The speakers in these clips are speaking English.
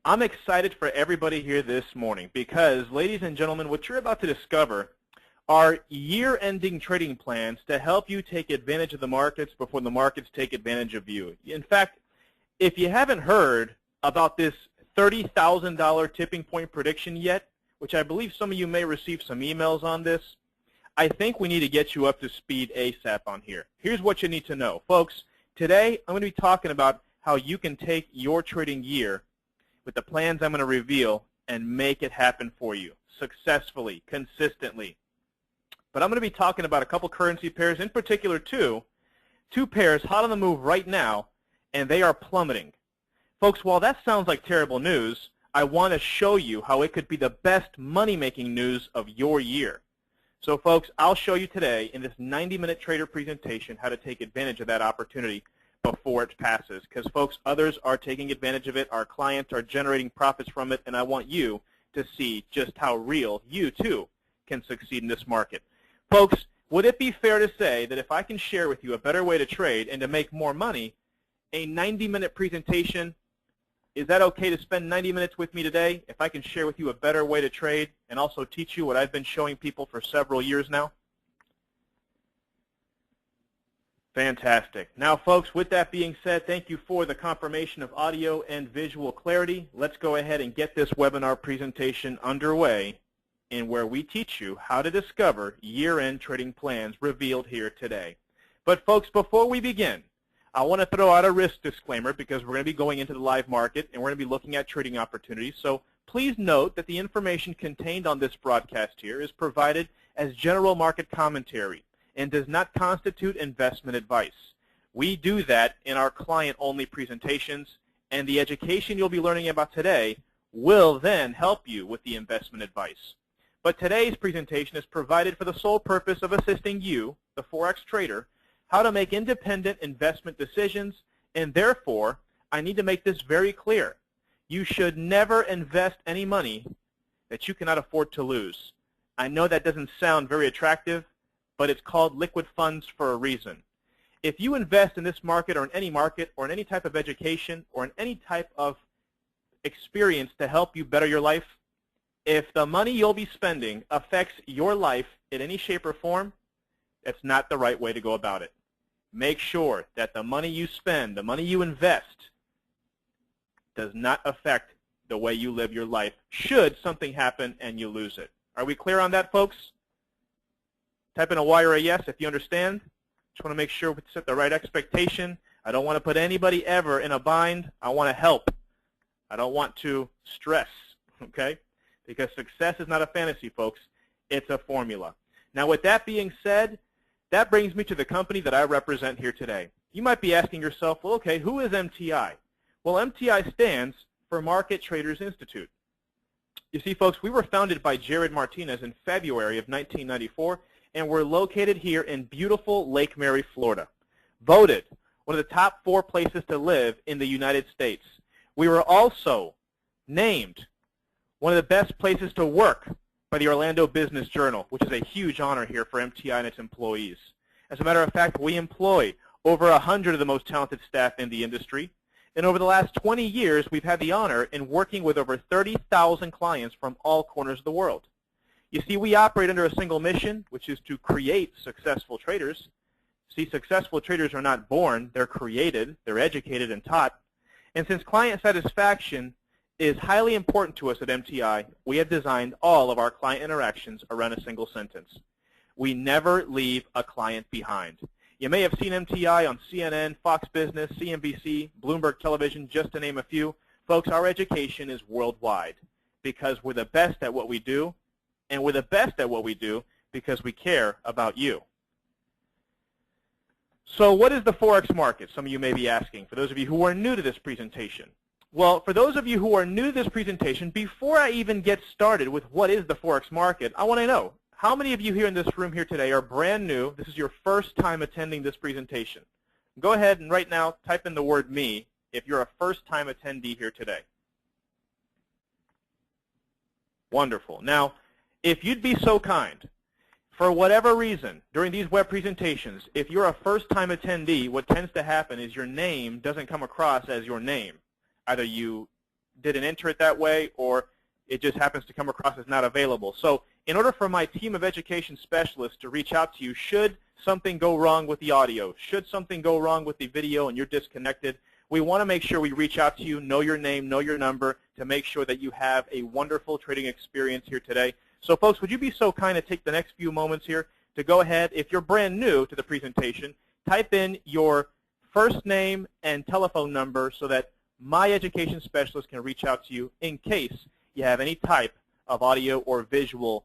I'm excited for everybody here this morning because, ladies and gentlemen, what you're about to discover are year-ending trading plans to help you take advantage of the markets before the markets take advantage of you. In fact, if you haven't heard about this $30,000 tipping point prediction yet, which I believe some of you may receive some emails on this, I think we need to get you up to speed ASAP on here. Here's what you need to know. Folks, today I'm going to be talking about how you can take your trading year with the plans I'm going to reveal and make it happen for you successfully, consistently. But I'm going to be talking about a couple currency pairs, in particular two pairs hot on the move right now, and they are plummeting. Folks, while that sounds like terrible news, I want to show you how it could be the best money-making news of your year. So, folks, I'll show you today in this 90-minute trader presentation how to take advantage of that opportunity before it passes. Because, folks, others are taking advantage of it. Our clients are generating profits from it, and I want you to see just how real you, too, can succeed in this market. Folks, would it be fair to say that if I can share with you a better way to trade and to make more money, a 90-minute presentation, is that okay to spend 90 minutes with me today if I can share with you a better way to trade and also teach you what I've been showing people for several years now? Fantastic. Now, folks, with that being said, thank you for the confirmation of audio and visual clarity. Let's go ahead and get this webinar presentation underway in where we teach you how to discover year-end trading plans revealed here today. But, folks, before we begin, I want to throw out a risk disclaimer because we're going to be going into the live market and we're going to be looking at trading opportunities. So please note that the information contained on this broadcast here is provided as general market commentary and does not constitute investment advice. We do that in our client-only presentations, and the education you'll be learning about today will then help you with the investment advice. But today's presentation is provided for the sole purpose of assisting you, the Forex trader, how to make independent investment decisions, and therefore, I need to make this very clear. You should never invest any money that you cannot afford to lose. I know that doesn't sound very attractive, but it's called liquid funds for a reason. If you invest in this market or in any type of education or in any type of experience to help you better your life, if the money you'll be spending affects your life in any shape or form, that's not the right way to go about it. Make sure that the money you spend, the money you invest, does not affect the way you live your life should something happen and you lose it. Are we clear on that, folks? Type in a Y or a yes if you understand. Just want to make sure we set the right expectation. I don't want to put anybody ever in a bind. I want to help. I don't want to stress, okay? Because success is not a fantasy, folks. It's a formula. Now, with that being said, that brings me to the company that I represent here today. You might be asking yourself, well, okay, who is MTI? Well, MTI stands for Market Traders Institute. You see, folks, we were founded by Jared Martinez in February of 1994, and we're located here in beautiful Lake Mary, Florida. Voted one of the top 4 places to live in the United States. We were also named one of the best places to work by the Orlando Business Journal, which is a huge honor here for MTI and its employees. As a matter of fact, we employ over 100 of the most talented staff in the industry. And over the last 20 years, we've had the honor in working with over 30,000 clients from all corners of the world. You see, we operate under a single mission, which is to create successful traders. See, successful traders are not born. They're created. They're educated and taught. And since client satisfaction is highly important to us at MTI, we have designed all of our client interactions around a single sentence. We never leave a client behind. You may have seen MTI on CNN, Fox Business, CNBC, Bloomberg Television, just to name a few. Folks, our education is worldwide because we're the best at what we do, and we're the best at what we do because we care about you. So what is the Forex market? Some of you may be asking, for those of you who are new to this presentation. Well, for those of you who are new to this presentation, before I even get started with what is the Forex market, I want to know, how many of you here in this room here today are brand new? This is your first time attending this presentation. Go ahead and right now type in the word me if you're a first-time attendee here today. Wonderful. Now, if you'd be so kind, for whatever reason, during these web presentations, if you're a first-time attendee, what tends to happen is your name doesn't come across as your name. Either you didn't enter it that way, or it just happens to come across as not available. So in order for my team of education specialists to reach out to you, should something go wrong with the audio, should something go wrong with the video and you're disconnected, we want to make sure we reach out to you, know your name, know your number, to make sure that you have a wonderful trading experience here today. So folks, would you be so kind to take the next few moments here to go ahead, if you're brand new to the presentation, type in your first name and telephone number so that my education specialist can reach out to you in case you have any type of audio or visual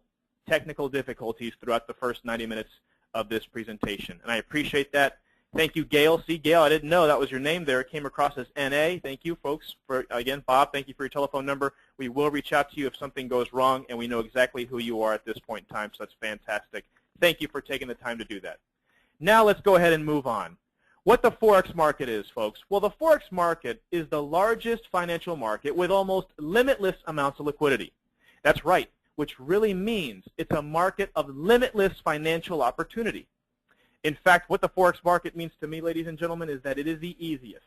technical difficulties throughout the first 90 minutes of this presentation. And I appreciate that. Thank you, Gail. See, Gail, I didn't know that was your name there. It came across as NA. Thank you, folks. Again, Bob, thank you for your telephone number. We will reach out to you if something goes wrong, and we know exactly who you are at this point in time, so that's fantastic. Thank you for taking the time to do that. Now let's go ahead and move on. What the Forex market is, folks. Well, the Forex market is the largest financial market with almost limitless amounts of liquidity. That's right, which really means it's a market of limitless financial opportunity. In fact, what the Forex market means to me, ladies and gentlemen, is that it is the easiest,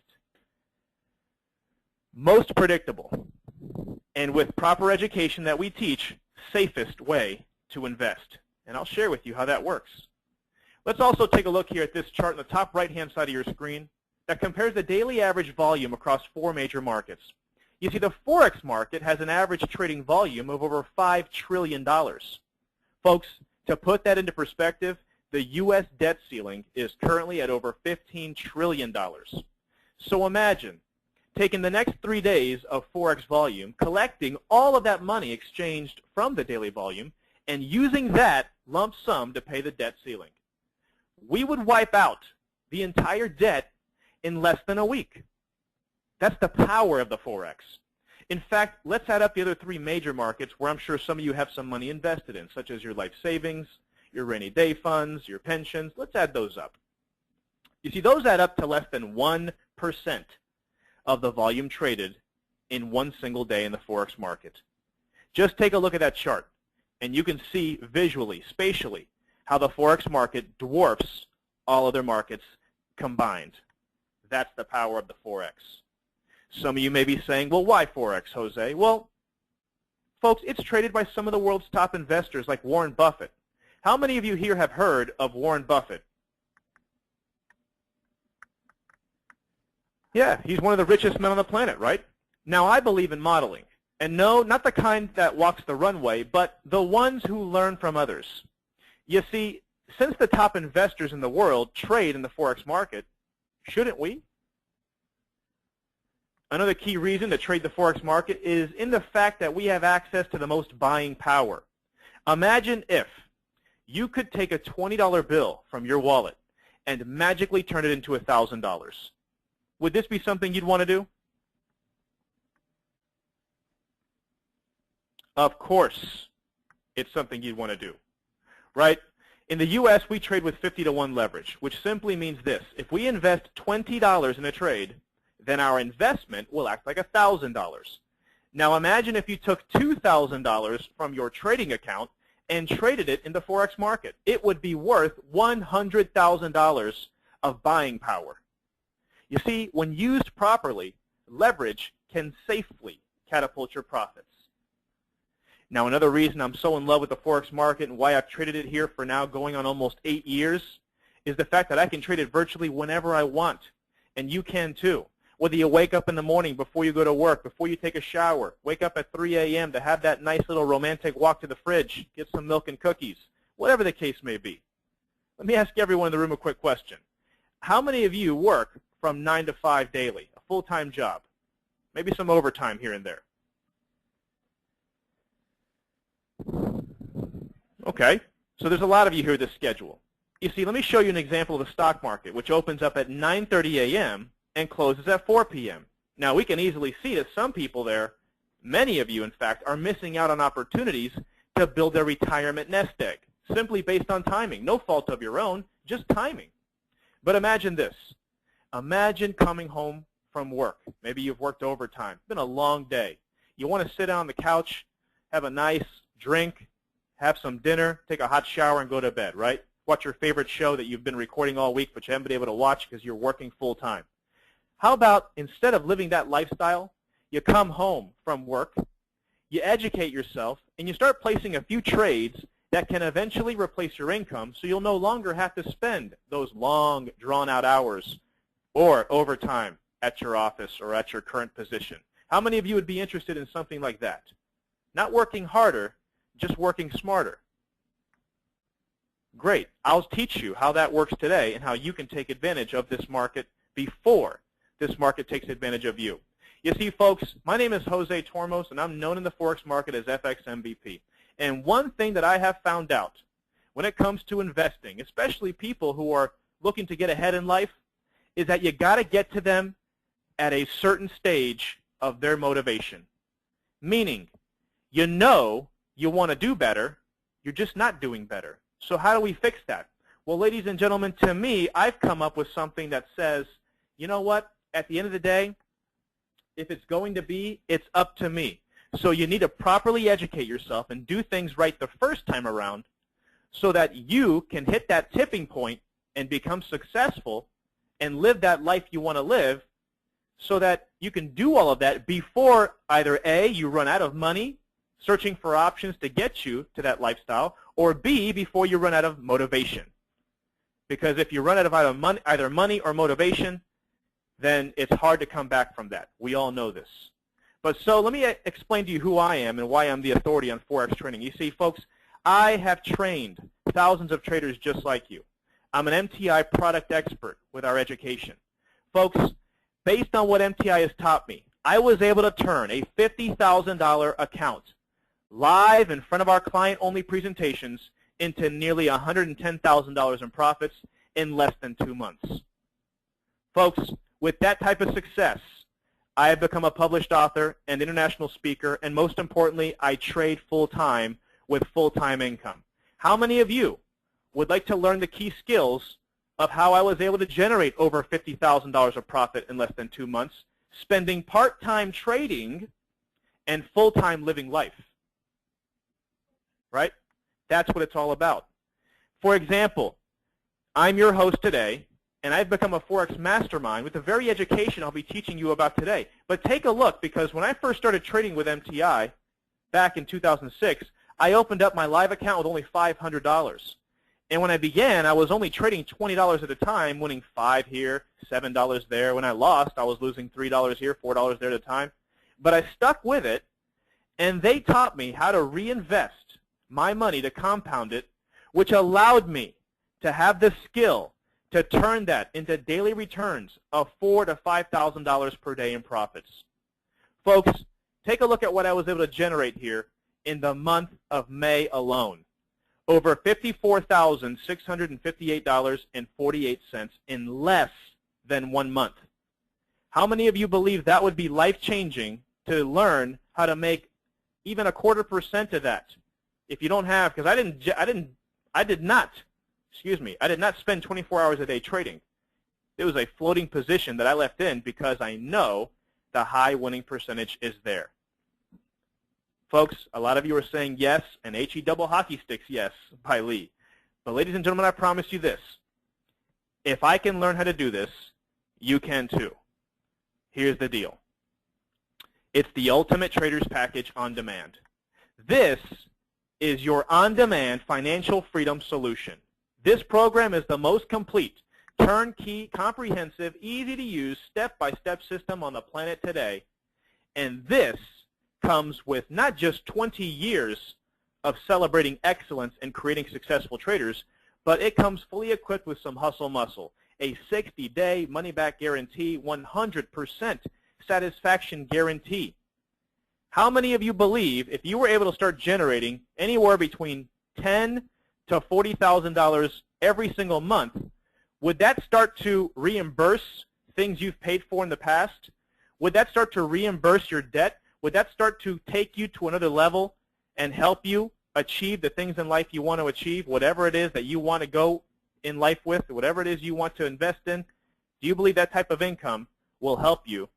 most predictable, and with proper education that we teach, safest way to invest. And I'll share with you how that works. Let's also take a look here at this chart on the top right-hand side of your screen that compares the daily average volume across 4 major markets. You see, the Forex market has an average trading volume of over $5 trillion. Folks, to put that into perspective, the U.S. debt ceiling is currently at over $15 trillion. So imagine taking the next 3 days of Forex volume, collecting all of that money exchanged from the daily volume, and using that lump sum to pay the debt ceiling. We would wipe out the entire debt in less than a week. That's the power of the Forex. In fact, let's add up the other 3 major markets where I'm sure some of you have some money invested in, such as your life savings, your rainy day funds, your pensions. Let's add those up. You see, those add up to less than 1% of the volume traded in one single day in the Forex market. Just take a look at that chart, and you can see visually, spatially, how the Forex market dwarfs all other markets combined. That's the power of the Forex. Some of you may be saying, well, why Forex, Jose? Well, folks, it's traded by some of the world's top investors like Warren Buffett. How many of you here have heard of Warren Buffett? Yeah, he's one of the richest men on the planet, right? Now, I believe in modeling. And no, not the kind that walks the runway, but the ones who learn from others. You see, since the top investors in the world trade in the Forex market, shouldn't we? Another key reason to trade the Forex market is in the fact that we have access to the most buying power. Imagine if you could take a $20 bill from your wallet and magically turn it into $1,000. Would this be something you'd want to do? Of course, it's something you'd want to do, right? In the U.S., we trade with 50-to-1 leverage, which simply means this. If we invest $20 in a trade, then our investment will act like $1,000. Now imagine if you took $2,000 from your trading account and traded it in the Forex market. It would be worth $100,000 of buying power. You see, when used properly, leverage can safely catapult your profits. Now, another reason I'm so in love with the Forex market and why I've traded it here for now going on almost 8 years is the fact that I can trade it virtually whenever I want, and you can too. Whether you wake up in the morning before you go to work, before you take a shower, wake up at 3 a.m. to have that nice little romantic walk to the fridge, get some milk and cookies, whatever the case may be. Let me ask everyone in the room a quick question. How many of you work from 9 to 5 daily, a full-time job? Maybe some overtime here and there. Okay, so there's a lot of you here this schedule. You see, let me show you an example of the stock market, which opens up at 9:30 a.m. and closes at 4 p.m. Now, we can easily see that some people there, many of you, in fact, are missing out on opportunities to build their retirement nest egg, simply based on timing. No fault of your own, just timing. But imagine this. Imagine coming home from work. Maybe you've worked overtime. It's been a long day. You want to sit down on the couch, have a nice drink, have some dinner, take a hot shower, and go to bed, right? Watch your favorite show that you've been recording all week but you haven't been able to watch because you're working full time. How about instead of living that lifestyle, You come home from work, you educate yourself, and you start placing a few trades that can eventually replace your income, so you'll no longer have to spend those long, drawn-out hours or overtime at your office or at your current position. How many of you would be interested in something like that? Not working harder, just working smarter. Great. I'll teach you how that works today and how you can take advantage of this market before this market takes advantage of you. You see, folks, my name is Jose Tormos, and I'm known in the Forex market as FX MVP. And one thing that I have found out when it comes to investing, especially people who are looking to get ahead in life, is that you got to get to them at a certain stage of their motivation. Meaning, you know you want to do better, you're just not doing better. So how do we fix that? Well, ladies and gentlemen, to me, I've come up with something that says, you know what, at the end of the day, if it's going to be, it's up to me. So you need to properly educate yourself and do things right the first time around so that you can hit that tipping point and become successful and live that life you want to live, so that you can do all of that before either A, you run out of money searching for options to get you to that lifestyle, or B, before you run out of motivation. Because if you run out of either money or motivation, then it's hard to come back from that. We all know this. But so let me explain to you who I am and why I'm the authority on Forex trading. You see, folks, I have trained thousands of traders just like you. I'm an MTI product expert with our education. Folks, based on what MTI has taught me, I was able to turn a $50,000 account live in front of our client-only presentations into nearly $110,000 in profits in less than 2 months. Folks, with that type of success, I have become a published author and international speaker, and most importantly, I trade full-time with full-time income. How many of you would like to learn the key skills of how I was able to generate over $50,000 of profit in less than 2 months, spending part-time trading and full-time living life? Right? That's what it's all about. For example, I'm your host today, and I've become a Forex mastermind with the very education I'll be teaching you about today. But take a look, because when I first started trading with MTI back in 2006, I opened up my live account with only $500. And when I began, I was only trading $20 at a time, winning $5 here, $7 there. When I lost, I was losing $3 here, $4 there at a time. But I stuck with it, and they taught me how to reinvest my money to compound it, which allowed me to have the skill to turn that into daily returns of $4,000 to $5,000 per day in profits. Folks, take a look at what I was able to generate here in the month of May alone. Over $54,658.48 in less than 1 month. How many of you believe that would be life-changing to learn how to make even 1/4% of that? If you don't have, because I did not spend 24 hours a day trading. It was a floating position that I left in because I know the high winning percentage is there. Folks, a lot of you are saying yes, and HE double hockey sticks yes by Lee. But ladies and gentlemen, I promise you this. If I can learn how to do this, you can too. Here's the deal. It's the Ultimate Traders Package on demand. This is your on-demand financial freedom solution. This program is the most complete, turnkey, comprehensive, easy-to-use, step-by-step system on the planet today. And this comes with not just 20 years of celebrating excellence and creating successful traders, but it comes fully equipped with some hustle muscle, a 60-day money-back guarantee, 100% satisfaction guarantee. How many of you believe if you were able to start generating anywhere between $10,000 to $40,000 every single month, would that start to reimburse things you've paid for in the past? Would that start to reimburse your debt? Would that start to take you to another level and help you achieve the things in life you want to achieve, whatever it is that you want to go in life with, whatever it is you want to invest in? Do you believe that type of income will help you?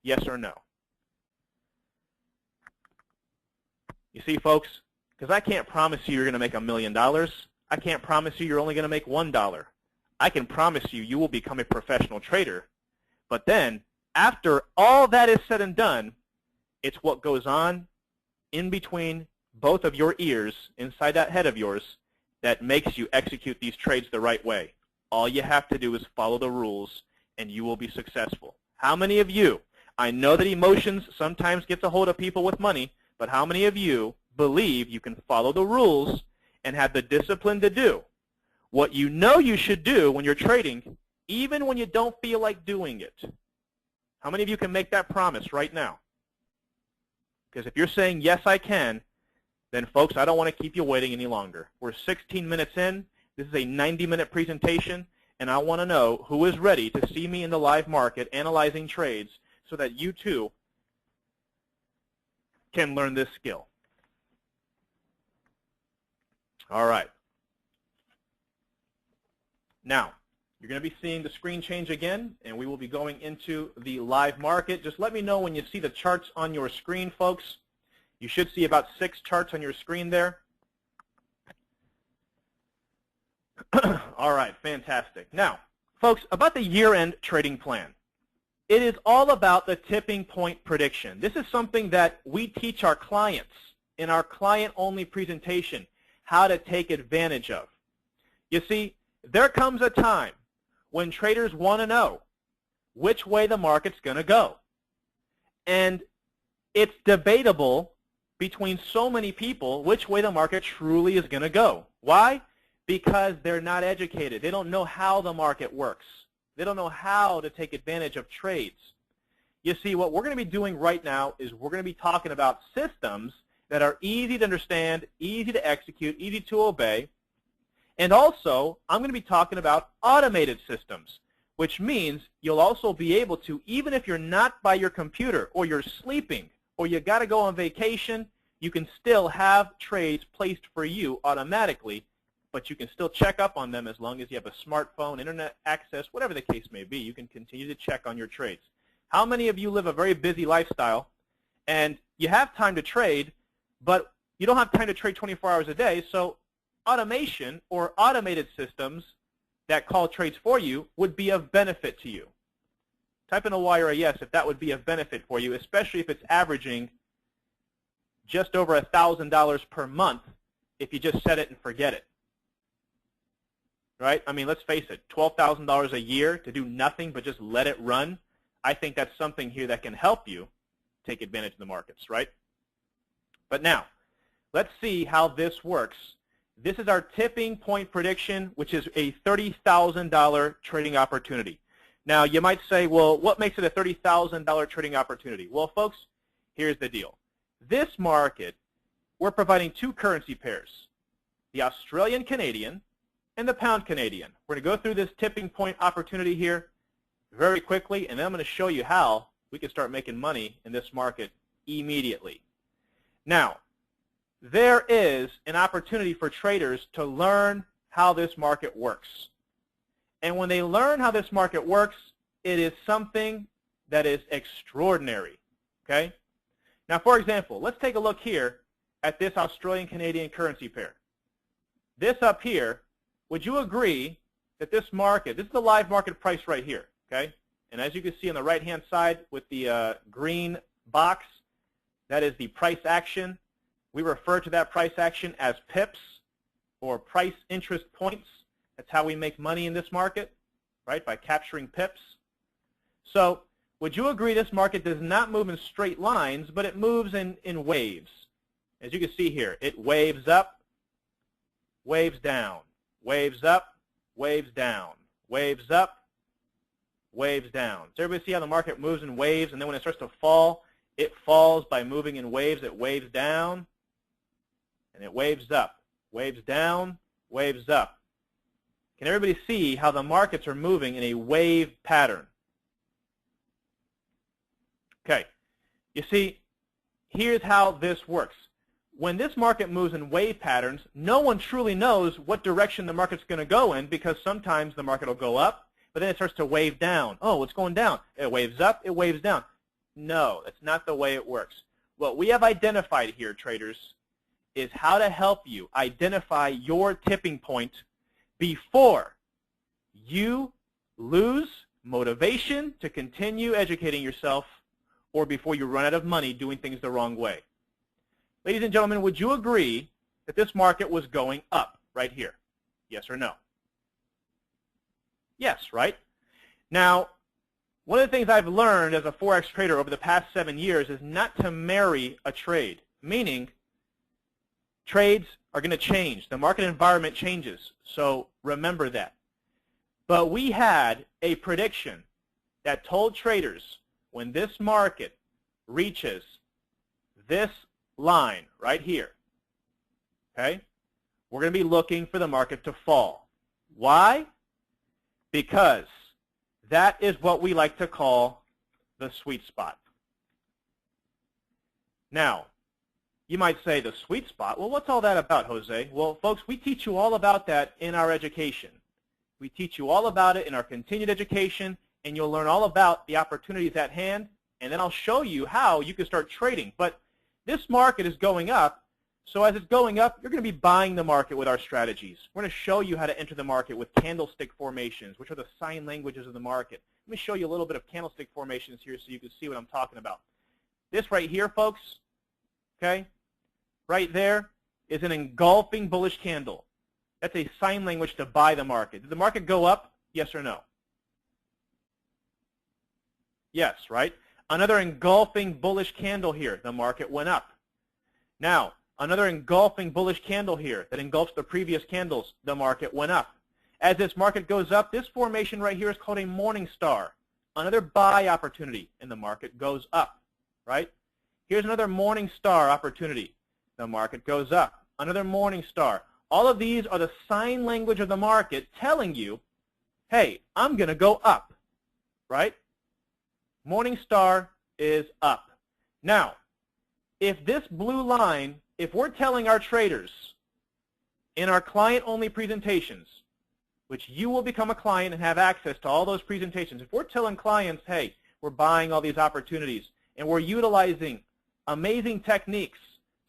Yes or no? You see, folks, because I can't promise you you're going to make $1 million. I can't promise you you're only going to make $1. I can promise you you will become a professional trader. But then, After all that is said and done, it's what goes on in between both of your ears, inside that head of yours, that makes you execute these trades the right way. All you have to do is follow the rules, and you will be successful. How many of you, I know that emotions sometimes get a hold of people with money, but how many of you believe you can follow the rules and have the discipline to do what you know you should do when you're trading, even when you don't feel like doing it? How many of you can make that promise right now? Because if you're saying, yes, I can, then, folks, I don't want to keep you waiting any longer. We're 16 minutes in. This is a 90-minute presentation, and I want to know who is ready to see me in the live market analyzing trades so that you, too, can learn this skill. All right. Now, you're going to be seeing the screen change again, and we will be going into the live market. Just let me know when you see the charts on your screen, folks. You should see about 6 charts on your screen there. All right, fantastic. Now, folks, about the year-end trading plan. It is all about the tipping point prediction. This is something that we teach our clients in our client-only presentation how to take advantage of. You see, there comes a time when traders want to know which way the market's going to go. And it's debatable between so many people which way the market truly is going to go. Why? Because they're not educated. They don't know how the market works. They don't know how to take advantage of trades. You see, what we're going to be doing right now is we're going to be talking about systems that are easy to understand, easy to execute, easy to obey. And also, I'm going to be talking about automated systems, which means you'll also be able to, even if you're not by your computer or you're sleeping or you got to go on vacation, you can still have trades placed for you automatically, but you can still check up on them as long as you have a smartphone, internet access, whatever the case may be. You can continue to check on your trades. How many of you live a very busy lifestyle and you have time to trade, but you don't have time to trade 24 hours a day, so automation or automated systems that call trades for you would be of benefit to you? Type in a Y or a yes if that would be of benefit for you, especially if it's averaging just over $1,000 per month if you just set it and forget it. Right? I mean, let's face it, $12,000 a year to do nothing but just let it run. I think that's something here that can help you take advantage of the markets, right? But now, let's see how this works. This is our tipping point prediction, which is a $30,000 trading opportunity. Now, you might say, well, what makes it a $30,000 trading opportunity? Well, folks, here's the deal. This market, we're providing 2 currency pairs, the Australian Canadian and the pound Canadian. We're going to go through this tipping point opportunity here very quickly, and then I'm going to show you how we can start making money in this market immediately. Now, there is an opportunity for traders to learn how this market works. And when they learn how this market works, it is something that is extraordinary. Okay? Now, for example, let's take a look here at this Australian-Canadian currency pair. This up here, would you agree that this market, this is the live market price right here, okay? And as you can see on the right-hand side with the green box, that is the price action. We refer to that price action as pips or price interest points. That's how we make money in this market, right, by capturing pips. So would you agree this market does not move in straight lines, but it moves in waves? As you can see here, it waves up, waves down, waves up, waves down, waves up, waves down. So everybody see how the market moves in waves, and then when it starts to fall, it falls by moving in waves. It waves down, and it waves up, waves down, waves up. Can everybody see how the markets are moving in a wave pattern? Okay. You see, here's how this works. When this market moves in wave patterns, no one truly knows what direction the market's going to go in, because sometimes the market will go up, but then it starts to wave down. Oh, it's going down. It waves up, it waves down. No, that's not the way it works. What we have identified here, traders, is how to help you identify your tipping point before you lose motivation to continue educating yourself, or before you run out of money doing things the wrong way. Ladies and gentlemen, would you agree that this market was going up right here? Yes or no? Yes, right? Now, one of the things I've learned as a Forex trader over the past 7 years is not to marry a trade, meaning trades are going to change. The market environment changes, so remember that. But we had a prediction that told traders when this market reaches this line right here, okay, we're going to be looking for the market to fall. Why? Because that is what we like to call the sweet spot. Now, you might say the sweet spot. Well, what's all that about, Jose? Well, folks, we teach you all about that in our education. We teach you all about it in our continued education, and you'll learn all about the opportunities at hand, and then I'll show you how you can start trading. But this market is going up, so as it's going up, you're going to be buying the market with our strategies. We're going to show you how to enter the market with candlestick formations, which are the sign languages of the market. Let me show you a little bit of candlestick formations here so you can see what I'm talking about. This right here, folks, okay, right there is an engulfing bullish candle. That's a sign language to buy the market. Did the market go up? Yes or no? Yes, right? Another engulfing bullish candle here. The market went up. Now, another engulfing bullish candle here that engulfs the previous candles. The market went up. As this market goes up, this formation right here is called a morning star. Another buy opportunity, and the market goes up, right? Here's another morning star opportunity. The market goes up. Another morning star. All of these are the sign language of the market telling you, hey, I'm going to go up, right? Morning star is up. Now, if this blue line, if we're telling our traders in our client-only presentations, which you will become a client and have access to all those presentations, if we're telling clients, hey, we're buying all these opportunities and we're utilizing amazing techniques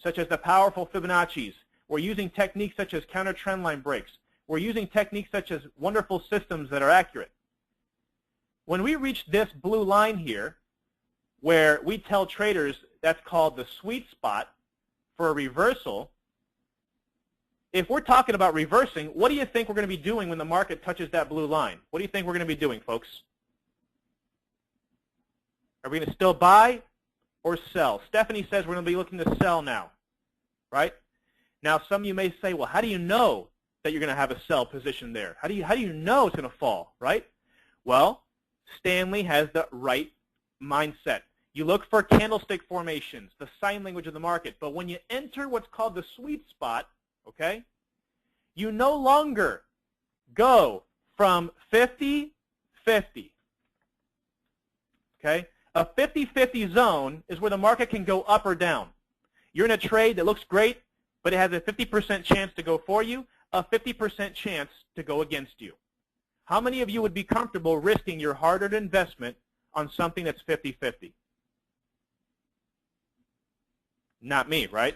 such as the powerful Fibonacci's, we're using techniques such as counter trendline breaks, we're using techniques such as wonderful systems that are accurate. When we reach this blue line here, where we tell traders that's called the sweet spot for a reversal, if we're talking about reversing, what do you think we're going to be doing when the market touches that blue line? What do you think we're going to be doing, folks? Are we going to still buy or sell? Stephanie says we're going to be looking to sell now, right? Now, some of you may say, well, how do you know that you're going to have a sell position there? How do you know it's going to fall, right? Well, Stanley has the right mindset. You look for candlestick formations, the sign language of the market. But when you enter what's called the sweet spot, okay, you no longer go from 50-50. Okay? A 50-50 zone is where the market can go up or down. You're in a trade that looks great, but it has a 50% chance to go for you, a 50% chance to go against you. How many of you would be comfortable risking your hard-earned investment on something that's 50-50? Not me, right?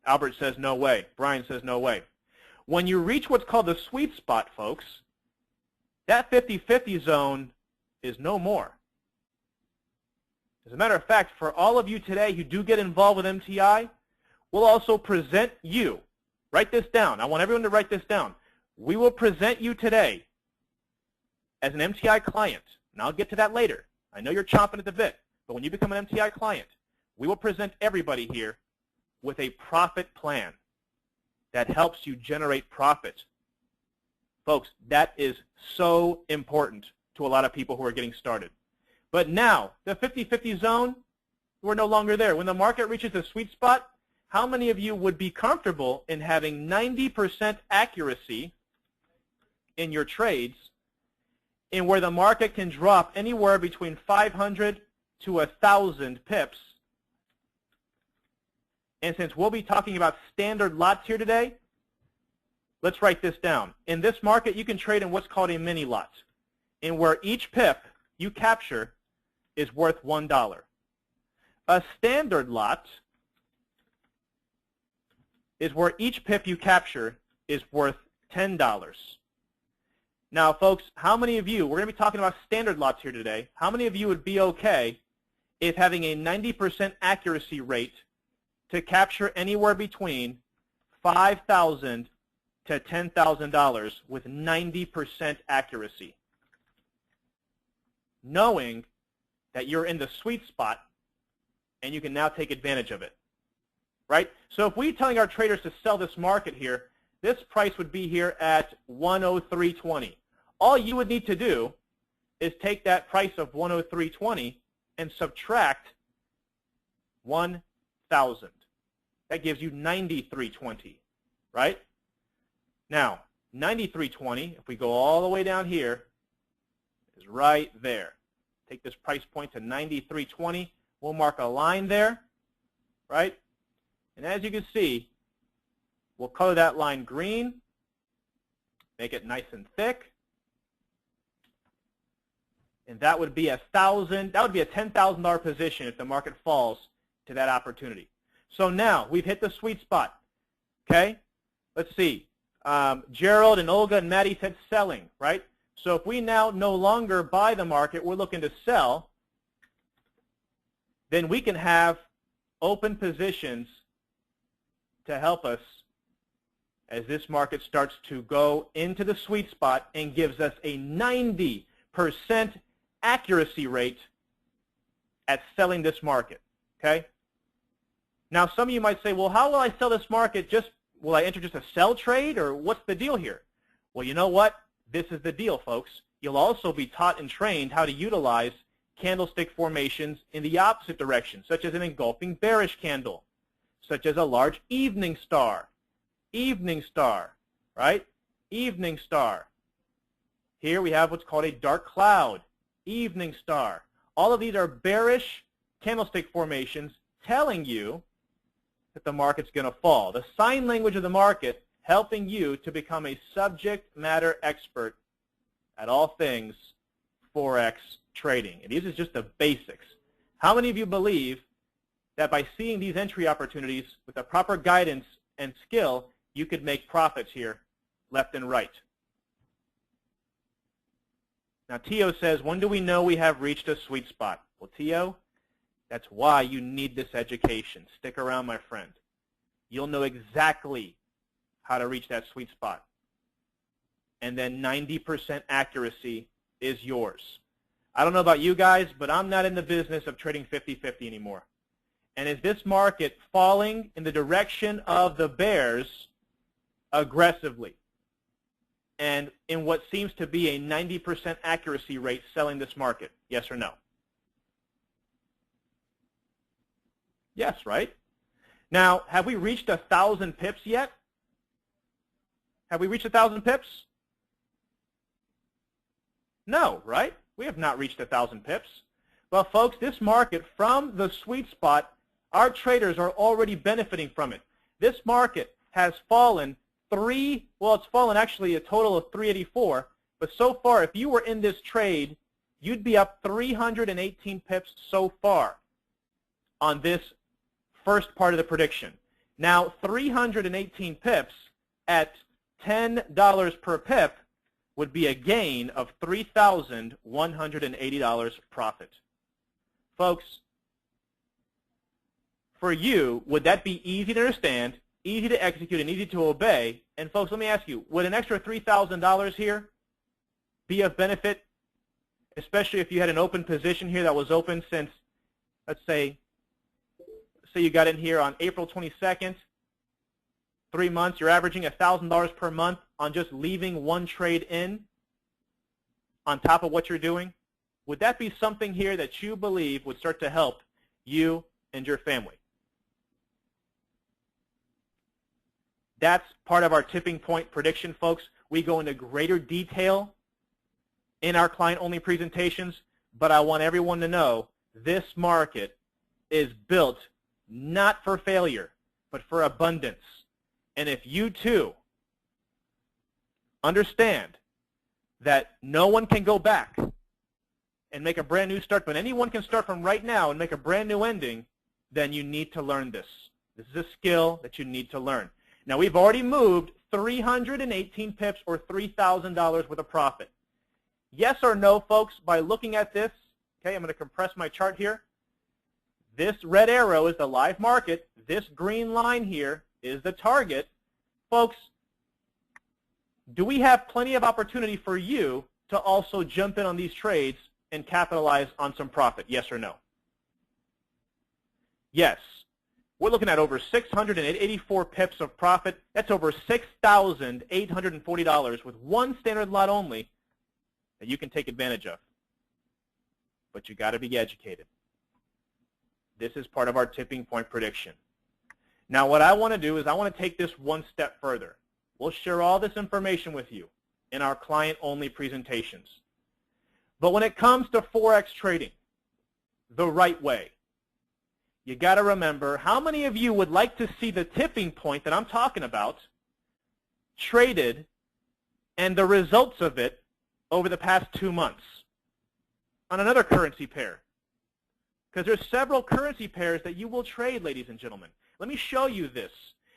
Albert says no way. Brian says no way. When you reach what's called the sweet spot, folks, that 50-50 zone is no more. As a matter of fact, for all of you today who do get involved with MTI, we'll also present you. Write this down. I want everyone to write this down. We will present you today as an MTI client, and I'll get to that later. I know you're chomping at the bit, but when you become an MTI client, we will present everybody here with a profit plan that helps you generate profit. Folks, that is so important to a lot of people who are getting started. But now, the 50-50 zone, we're no longer there. When the market reaches the sweet spot, how many of you would be comfortable in having 90% accuracy in your trades, in where the market can drop anywhere between 500 to 1,000 pips? And since we'll be talking about standard lots here today, let's write this down. In this market, you can trade in what's called a mini lot, in where each pip you capture is worth $1. A standard lot is where each pip you capture is worth $10. Now, folks, how many of you, we're going to be talking about standard lots here today, how many of you would be okay if having a 90% accuracy rate to capture anywhere between $5,000 to $10,000 with 90% accuracy, knowing that you're in the sweet spot and you can now take advantage of it, right? So if we're telling our traders to sell this market here, this price would be here at 103.20. All you would need to do is take that price of 103.20 and subtract 1,000. That gives you 93.20, right? Now, 93.20, if we go all the way down here, is right there. Take this price point to 93.20. We'll mark a line there, right? And as you can see, we'll color that line green, make it nice and thick. And that would be that would be a $10,000 position if the market falls to that opportunity. So now we've hit the sweet spot. Okay? Let's see. Gerald and Olga and Maddie said selling, right? So if we now no longer buy the market, we're looking to sell, then we can have open positions to help us as this market starts to go into the sweet spot and gives us a 90% accuracy rate at selling this market, okay? Now, some of you might say, well, how will I sell this market? Will I enter just a sell trade, or what's the deal here? Well, you know what? This is the deal, folks. You'll also be taught and trained how to utilize candlestick formations in the opposite direction, such as an engulfing bearish candle, such as a large evening star, right? Evening star. Here we have what's called a dark cloud, evening star. All of these are bearish candlestick formations telling you that the market's going to fall. The sign language of the market helping you to become a subject matter expert at all things Forex trading. And these are just the basics. How many of you believe that by seeing these entry opportunities with the proper guidance and skill, you could make profits here left and right? Now, Tio says, when do we know we have reached a sweet spot? Well, Tio, that's why you need this education. Stick around, my friend. You'll know exactly how to reach that sweet spot. And then 90% accuracy is yours. I don't know about you guys, but I'm not in the business of trading 50-50 anymore. And is this market falling in the direction of the bears aggressively and in what seems to be a 90% accuracy rate selling this market? Yes or no? Yes, right? Now, have we reached 1,000 pips yet? Have we reached 1,000 pips? No, right? We have not reached 1,000 pips. Well, folks, this market, from the sweet spot, our traders are already benefiting from it. This market has fallen it's fallen actually a total of 384, but so far, if you were in this trade, you'd be up 318 pips so far on this first part of the prediction. Now, 318 pips at $10 per pip would be a gain of $3,180 profit. Folks, for you, would that be easy to understand, easy to execute, and easy to obey? And folks, let me ask you, would an extra $3,000 here be of benefit, especially if you had an open position here that was open since, let's say you got in here on April 22nd, 3 months, you're averaging $1,000 per month on just leaving one trade in on top of what you're doing? Would that be something here that you believe would start to help you and your family? That's part of our tipping point prediction, folks. We go into greater detail in our client-only presentations, but I want everyone to know this market is built not for failure, but for abundance. And if you too understand that no one can go back and make a brand new start, but anyone can start from right now and make a brand new ending, then you need to learn this. This is a skill that you need to learn. Now, we've already moved 318 pips or $3,000 worth of profit. Yes or no, folks, by looking at this, okay, I'm going to compress my chart here. This red arrow is the live market. This green line here is the target. Folks, do we have plenty of opportunity for you to also jump in on these trades and capitalize on some profit? Yes or no? Yes. We're looking at over 684 pips of profit. That's over $6,840 with one standard lot only that you can take advantage of. But you got to be educated. This is part of our tipping point prediction. Now what I want to do is I want to take this one step further. We'll share all this information with you in our client-only presentations. But when it comes to Forex trading the right way, you got to remember, how many of you would like to see the tipping point that I'm talking about traded and the results of it over the past 2 months on another currency pair? Because there's several currency pairs that you will trade, ladies and gentlemen. Let me show you this.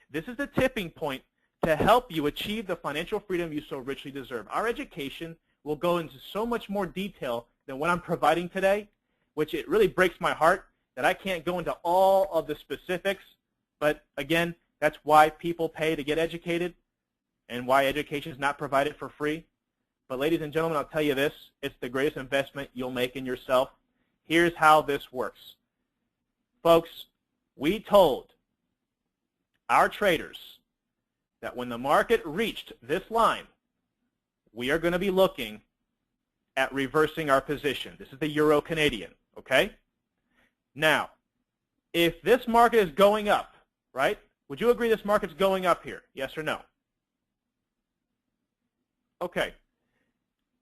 This is the tipping point to help you achieve the financial freedom you so richly deserve. Our education will go into so much more detail than what I'm providing today, which it really breaks my heart that I can't go into all of the specifics. But again, that's why people pay to get educated and why education is not provided for free. But ladies and gentlemen, I'll tell you this, it's the greatest investment you'll make in yourself. Here's how this works. Folks, we told our traders that when the market reached this line, we are going to be looking at reversing our position. This is the Euro-Canadian, okay? Now, if this market is going up, right, would you agree this market's going up here? Yes or no? Okay.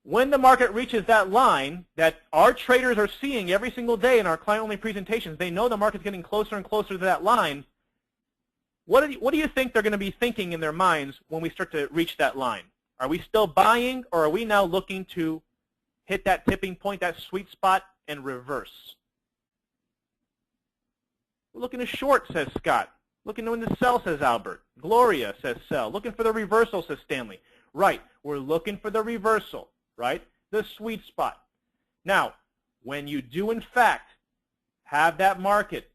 When the market reaches that line that our traders are seeing every single day in our client-only presentations, they know the market's getting closer and closer to that line. What do you think they're going to be thinking in their minds when we start to reach that line? Are we still buying, or are we now looking to hit that tipping point, that sweet spot, and reverse? We're looking to short, says Scott. Looking to sell, says Albert. Gloria says sell. Looking for the reversal, says Stanley. Right, we're looking for the reversal, right? The sweet spot. Now, when you do in fact have that market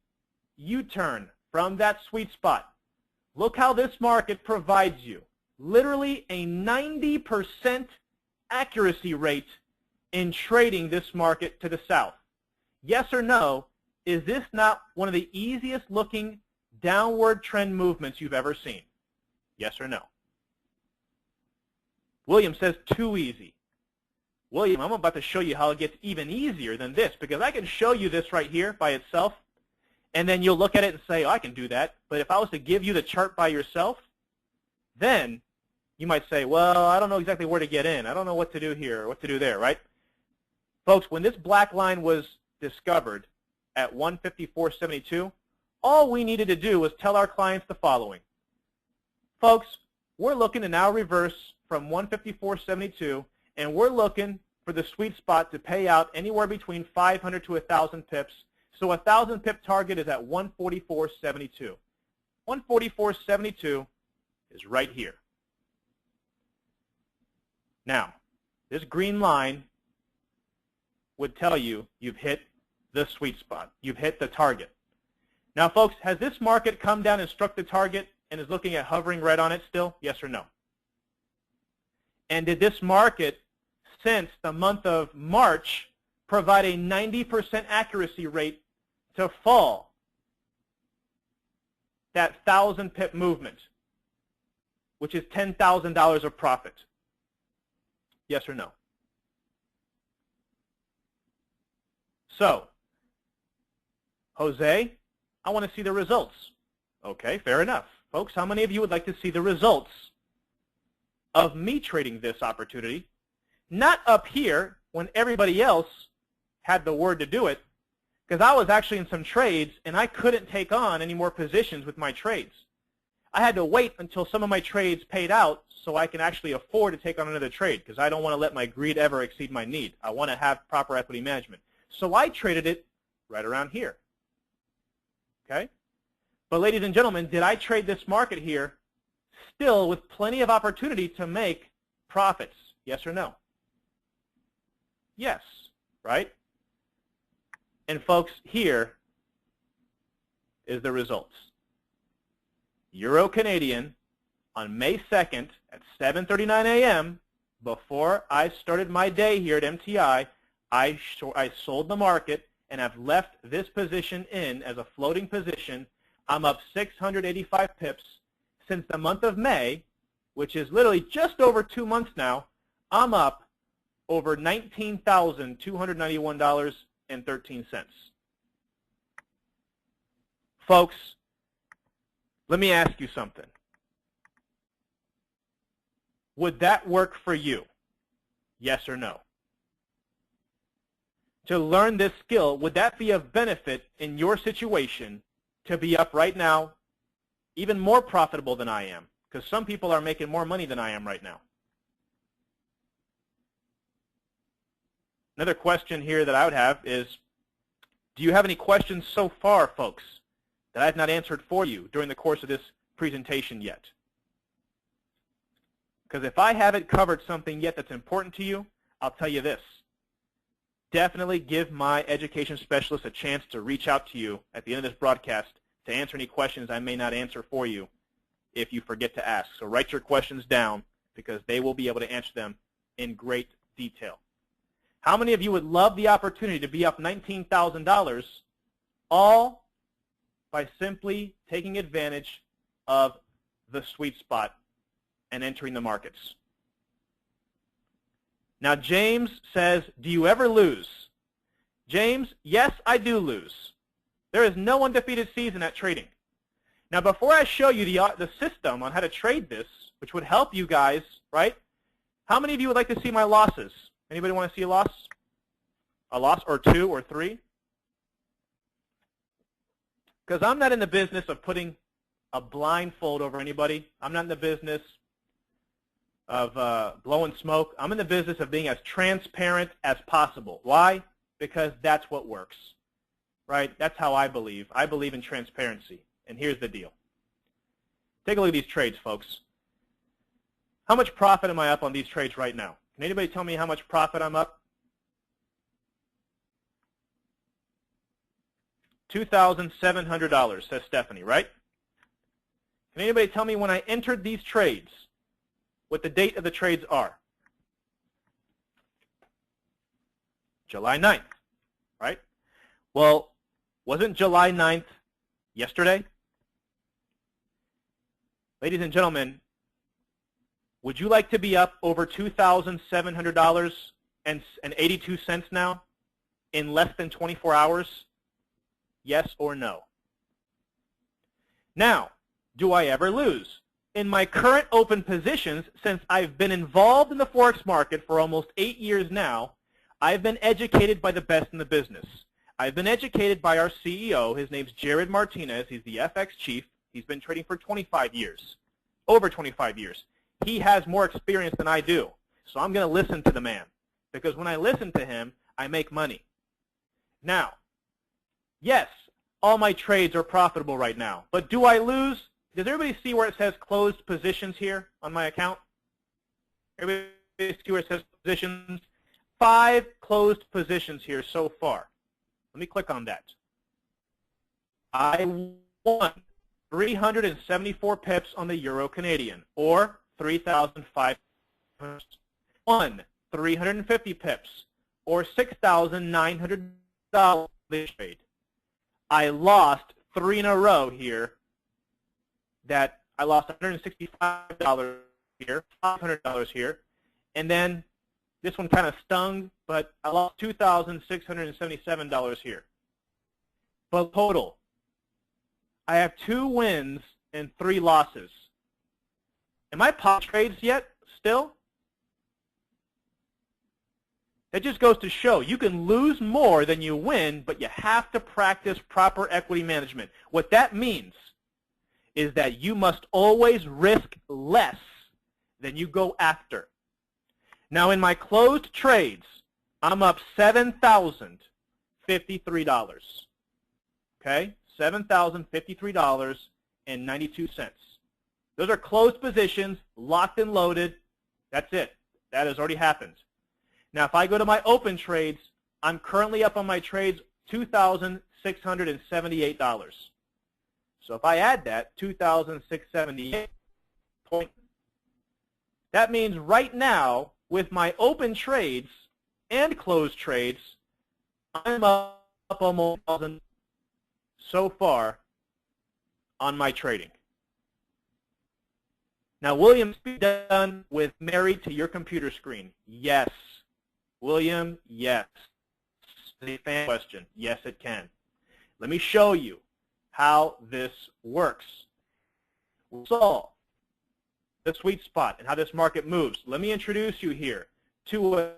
U-turn from that sweet spot, look how this market provides you literally a 90% accuracy rate in trading this market to the south. Yes or no, is this not one of the easiest looking downward trend movements you've ever seen? Yes or no? William says too easy. William, I'm about to show you how it gets even easier than this, because I can show you this right here by itself, and then you'll look at it and say, oh, I can do that. But if I was to give you the chart by yourself, then you might say, well, I don't know exactly where to get in. I don't know what to do here or what to do there, right? Folks, when this black line was discovered at 154.72, all we needed to do was tell our clients the following. Folks, we're looking to now reverse from 154.72, and we're looking for the sweet spot to pay out anywhere between 500 to 1,000 pips. So a 1,000 pip target is at 144.72. 144.72 is right here. Now, this green line would tell you you've hit the sweet spot. You've hit the target. Now, folks, has this market come down and struck the target and is looking at hovering right on it still? Yes or no? And did this market, since the month of March, provide a 90% accuracy rate to fall that 1,000 pip movement, which is $10,000 of profit? Yes or no? So, Jose, I want to see the results. Okay, fair enough. Folks, how many of you would like to see the results of me trading this opportunity? Not up here when everybody else had the word to do it, because I was actually in some trades and I couldn't take on any more positions with my trades. I had to wait until some of my trades paid out so I can actually afford to take on another trade, because I don't want to let my greed ever exceed my need. I want to have proper equity management. So I traded it right around here. Okay? But ladies and gentlemen, did I trade this market here still with plenty of opportunity to make profits. Yes or no? Yes, right? And folks, here is the results. Euro Canadian on May 2nd at 7:39 a.m., before I started my day here at MTI, I sold the market and have left this position in as a floating position. I'm up 685 pips since the month of May, which is literally just over 2 months now. I'm up over $19,291.13. Folks, let me ask you something. Would that work for you? Yes or no? To learn this skill, would that be of benefit in your situation to be up right now, even more profitable than I am? Because some people are making more money than I am right now. Another question here that I would have is, do you have any questions so far, folks, that I've not answered for you during the course of this presentation yet? Because if I haven't covered something yet that's important to you, I'll tell you this. Definitely give my education specialist a chance to reach out to you at the end of this broadcast to answer any questions I may not answer for you if you forget to ask. So write your questions down because they will be able to answer them in great detail. How many of you would love the opportunity to be up $19,000 all by simply taking advantage of the sweet spot and entering the markets? Now, James says, do you ever lose? James, yes, I do lose. There is no undefeated season at trading. Now, before I show you the system on how to trade this, which would help you guys, right? How many of you would like to see my losses? Anybody want to see a loss? A loss or two or three? Because I'm not in the business of putting a blindfold over anybody. I'm not in the business of blowing smoke. I'm in the business of being as transparent as possible. Why? Because that's what works, right? That's how I believe. I believe in transparency. And here's the deal. Take a look at these trades, folks. How much profit am I up on these trades right now? Can anybody tell me how much profit I'm up? $2,700, says Stephanie, right? Can anybody tell me when I entered these trades what the date of the trades are? July 9th, right? Well, wasn't July 9th yesterday? Ladies and gentlemen, would you like to be up over $2,700 and 82 cents now in less than 24 hours? Yes or no? Now, do I ever lose? In my current open positions, since I've been involved in the Forex market for almost 8 years now, I've been educated by the best in the business. I've been educated by our CEO. His name's Jared Martinez. He's the FX chief. He's been trading for 25 years, over 25 years. He has more experience than I do. So I'm going to listen to the man. Because when I listen to him, I make money. Now, yes, all my trades are profitable right now. But do I lose? Does everybody see where it says closed positions here on my account? Everybody see where it says positions? 5 closed positions here so far. Let me click on that. I won 374 pips on the Euro Canadian, or 3,500. Won 350 pips, or $6,900 this trade. I lost 3 in a row here. That I lost $165 here, $500 here, and then this one kind of stung, but I lost $2,677 here. But total, I have 2 wins and 3 losses. Am I pop trades yet still? That just goes to show you can lose more than you win, but you have to practice proper equity management. What that means is that you must always risk less than you go after. Now, in my closed trades, I'm up $7,053. Okay? $7,053.92. Those are closed positions, locked and loaded. That's it. That has already happened. Now, if I go to my open trades, I'm currently up on my trades $2,678. So if I add that, $2,678, that means right now, with my open trades and closed trades, I'm up almost 1,000 so far on my trading. Now, William, be done with married to your computer screen? Yes. William, yes. A fan question. Yes, it can. Let me show you how this works. We saw the sweet spot and how this market moves. Let me introduce you here to a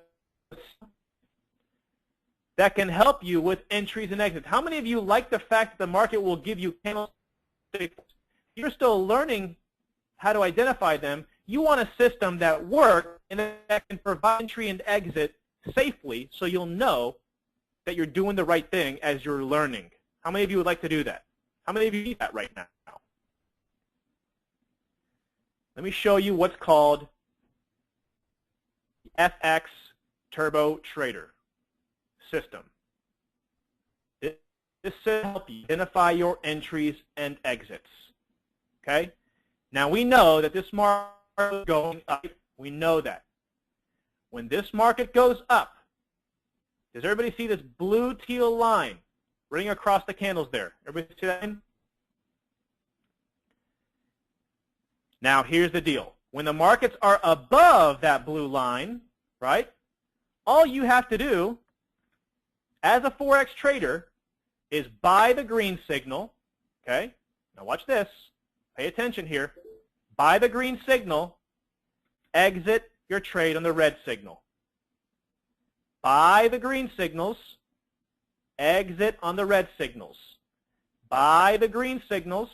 that can help you with entries and exits. How many of you like the fact that the market will give you candlesticks? You're still learning how to identify them. You want a system that works and that can provide entry and exit safely so you'll know that you're doing the right thing as you're learning. How many of you would like to do that? How many of you need that right now? Let me show you what's called the FX Turbo Trader system. This will help you identify your entries and exits. Okay? Now we know that this market is going up. We know that. When this market goes up, does everybody see this blue teal line running across the candles there? Everybody see that? Now here's the deal. When the markets are above that blue line, right, all you have to do as a Forex trader is buy the green signal. Okay? Now watch this. Pay attention here. Buy the green signal, exit your trade on the red signal. Buy the green signals, exit on the red signals. Buy the green signals,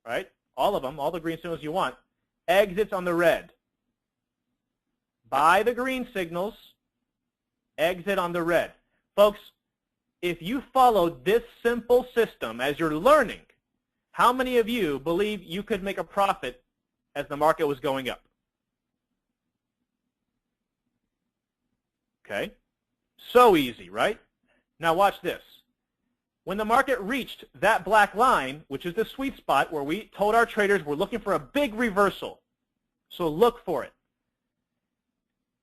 right? All of them, all the green signals you want, exits on the red. Buy the green signals, exit on the red. Folks, if you follow this simple system as you're learning, how many of you believe you could make a profit as the market was going up? Okay? So easy, right? Now watch this. When the market reached that black line, which is the sweet spot where we told our traders we're looking for a big reversal, so look for it.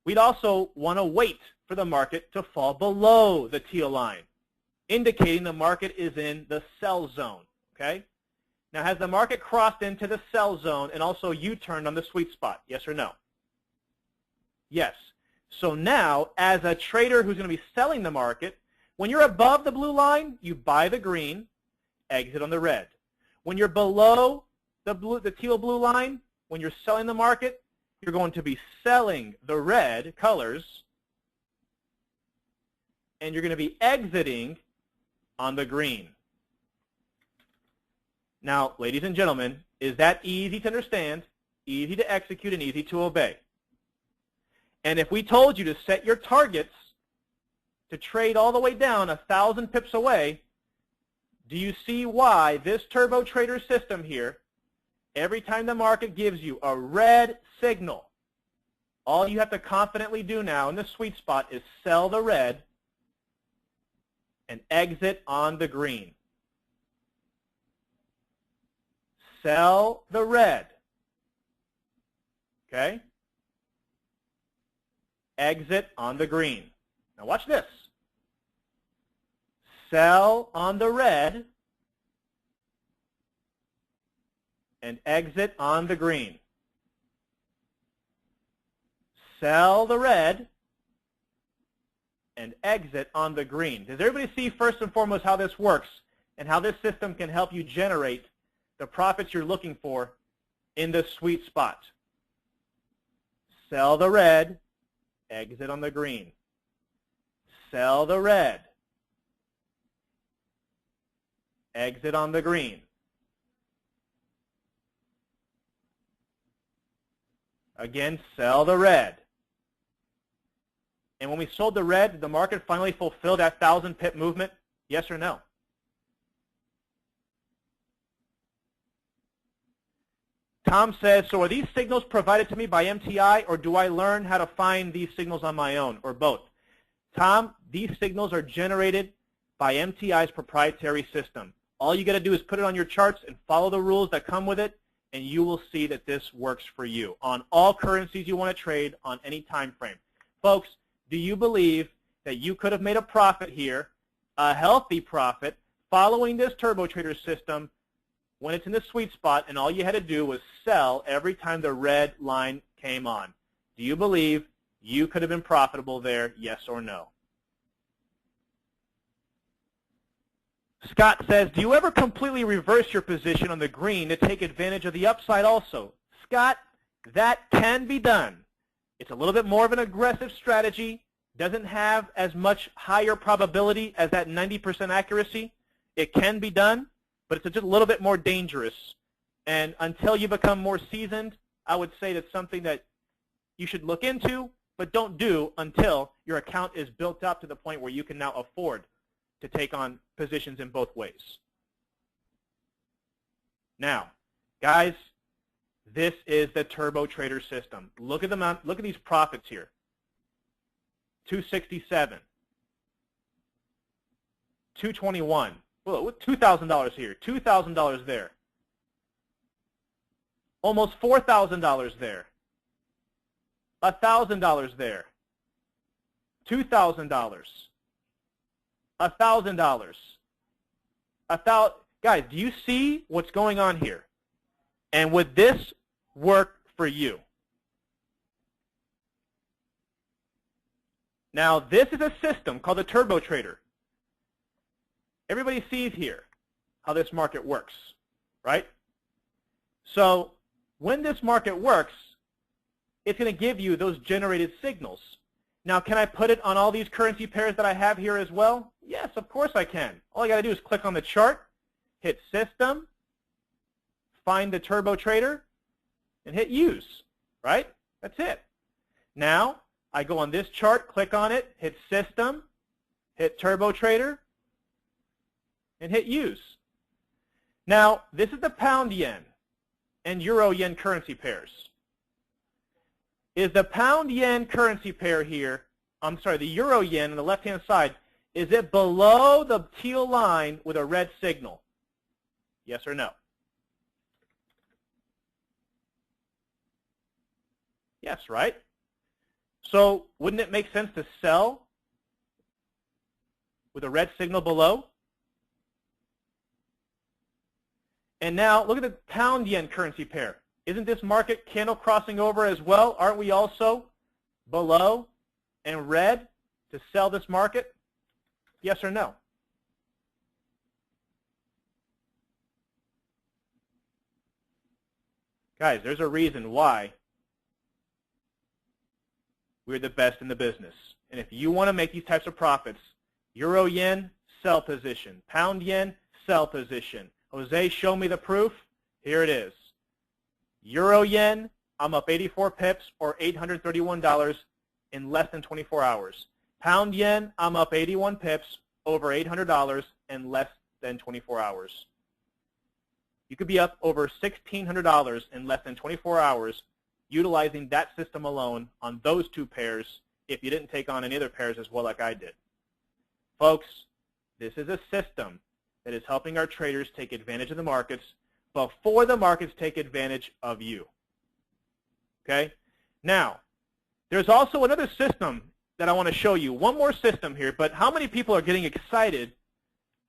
We'd also want to wait for the market to fall below the teal line, indicating the market is in the sell zone. Okay? Now, has the market crossed into the sell zone and also U-turned on the sweet spot? Yes or no? Yes. So now, as a trader who's going to be selling the market, when you're above the blue line, you buy the green, exit on the red. When you're below the teal blue line, when you're selling the market, you're going to be selling the red colors, and you're going to be exiting on the green. Now, ladies and gentlemen, is that easy to understand, easy to execute, and easy to obey? And if we told you to set your targets to trade all the way down 1,000 pips away, do you see why this turbo trader system here, every time the market gives you a red signal, all you have to confidently do now in the sweet spot is sell the red and exit on the green. Sell the red. Okay? Exit on the green. Now watch this. Sell on the red and exit on the green. Sell the red and exit on the green. Does everybody see first and foremost how this works and how this system can help you generate the profits you're looking for in the sweet spot? Sell the red, exit on the green. Sell the red, exit on the green. Again, sell the red. And when we sold the red, did the market finally fulfill that 1,000 pip movement? Yes or no? Tom says, so are these signals provided to me by MTI, or do I learn how to find these signals on my own, or both? Tom, these signals are generated by MTI's proprietary system. All you got to do is put it on your charts and follow the rules that come with it, and you will see that this works for you on all currencies you want to trade on any time frame. Folks, do you believe that you could have made a profit here, a healthy profit, following this Turbo Trader system when it's in the sweet spot, and all you had to do was sell every time the red line came on? Do you believe you could have been profitable there, yes or no? Scott says, do you ever completely reverse your position on the green to take advantage of the upside also? Scott, that can be done. It's a little bit more of an aggressive strategy, doesn't have as much higher probability as that 90% accuracy. It can be done, but it's just a little bit more dangerous. And until you become more seasoned, I would say that's something that you should look into, but don't do until your account is built up to the point where you can now afford to take on positions in both ways. Now, guys, this is the Turbo Trader system. Look at them. Look at these profits here. 267, 221. Well, $2,000 here, $2,000 there, almost $4,000 there, $1,000 there, $2,000, $1,000. Guys, do you see what's going on here? And would this work for you? Now, this is a system called the Turbo Trader. Everybody sees here how this market works, right? So when this market works, it's going to give you those generated signals. Now, can I put it on all these currency pairs that I have here as well? Yes, of course I can. All I got to do is click on the chart, hit System, find the Turbo Trader, and hit Use, right? That's it. Now, I go on this chart, click on it, hit System, hit Turbo Trader, and hit Use. Now, this is the pound yen and euro yen currency pairs. Is the pound yen currency pair here, I'm sorry, the euro yen on the left-hand side, is it below the teal line with a red signal? Yes or no? Yes, right? So wouldn't it make sense to sell with a red signal below? And now look at the pound yen currency pair. Isn't this market candle crossing over as well? Aren't we also below and red to sell this market? Yes or no? Guys, there's a reason why we're the best in the business. And if you want to make these types of profits, euro yen, sell position. Pound yen, sell position. Jose, show me the proof. Here it is. Euro yen, I'm up 84 pips or $831 in less than 24 hours. Pound yen, I'm up 81 pips over $800 in less than 24 hours. You could be up over $1,600 in less than 24 hours utilizing that system alone on those two pairs if you didn't take on any other pairs as well like I did. Folks, this is a system that is helping our traders take advantage of the markets before the markets take advantage of you. Okay? Now, there's also another system that I want to show you. One more system here, but how many people are getting excited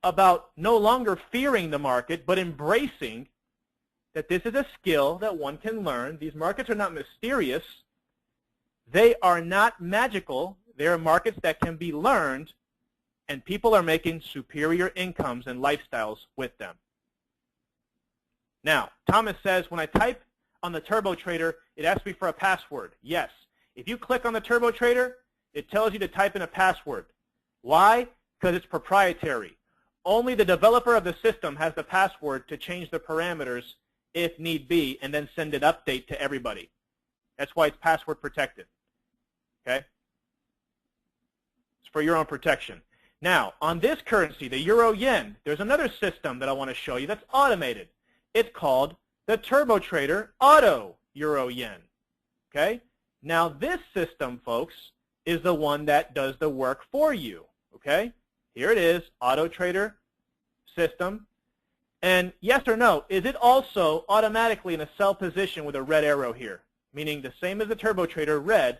about no longer fearing the market, but embracing that this is a skill that one can learn? These markets are not mysterious. They are not magical. They are markets that can be learned, and people are making superior incomes and lifestyles with them. Now, Thomas says, when I type on the Turbo Trader, it asks me for a password. Yes. If you click on the Turbo Trader, it tells you to type in a password. Why? Because it's proprietary. Only the developer of the system has the password to change the parameters if need be, and then send an update to everybody. That's why it's password protected. Okay? It's for your own protection. Now, on this currency, the euro yen, there's another system that I want to show you that's automated. It's called the Turbo Trader Auto Euro Yen. Okay? Now this system, folks, is the one that does the work for you. Okay? Here it is, Auto Trader system. And yes or no, is it also automatically in a sell position with a red arrow here? Meaning the same as the Turbo Trader, red,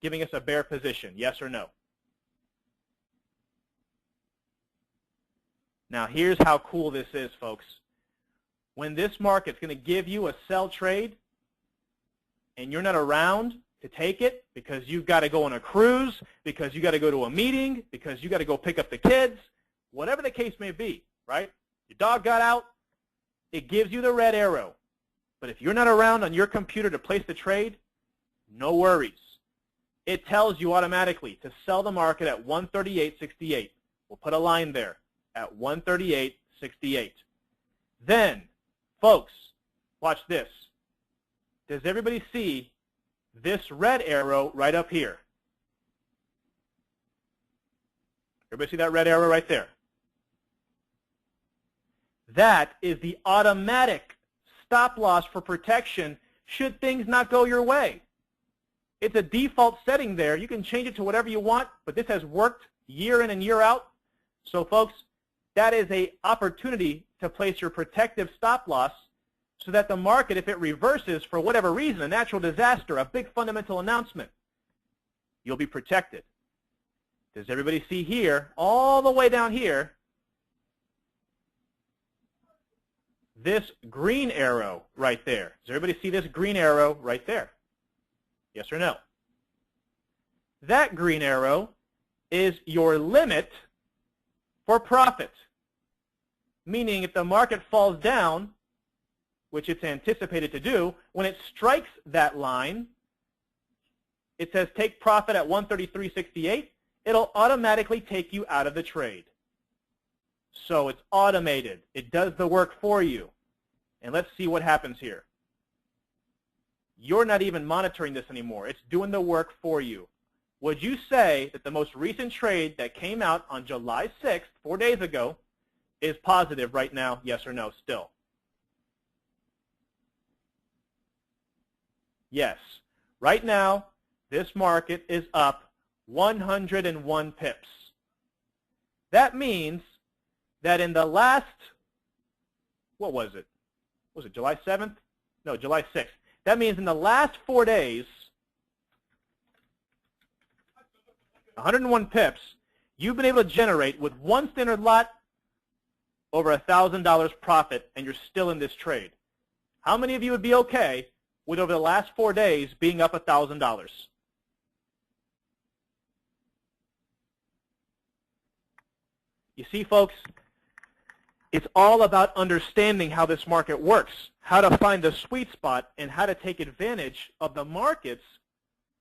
giving us a bear position, yes or no? Now here's how cool this is, folks. When this market's going to give you a sell trade and you're not around to take it because you've got to go on a cruise, because you got to go to a meeting, because you got to go pick up the kids, whatever the case may be, right? Your dog got out, it gives you the red arrow. But if you're not around on your computer to place the trade, no worries. It tells you automatically to sell the market at 138.68. We'll put a line there at 138.68. Then, folks, watch this. Does everybody see this red arrow right up here? Everybody see that red arrow right there? That is the automatic stop loss for protection should things not go your way. It's a default setting there. You can change it to whatever you want, but this has worked year in and year out. So folks, that is an opportunity to place your protective stop loss so that the market, if it reverses for whatever reason, a natural disaster, a big fundamental announcement, you'll be protected. Does everybody see here, all the way down here, this green arrow right there? Does everybody see this green arrow right there? Yes or no? That green arrow is your limit for profit. Meaning if the market falls down, which it's anticipated to do, when it strikes that line, it says take profit at 133.68, it'll automatically take you out of the trade. So it's automated. It does the work for you. And let's see what happens here. You're not even monitoring this anymore. It's doing the work for you. Would you say that the most recent trade that came out on July 6th, 4 days ago, is positive right now, yes or no, still? Yes. Right now, this market is up 101 pips. That means that in the last, what was it? Was it July 7th? No, July 6th. That means in the last 4 days, 101 pips, you've been able to generate with one standard lot over $1,000 profit, and you're still in this trade. How many of you would be okay with over the last 4 days being up $1,000? You see, folks, it's all about understanding how this market works, how to find the sweet spot, and how to take advantage of the markets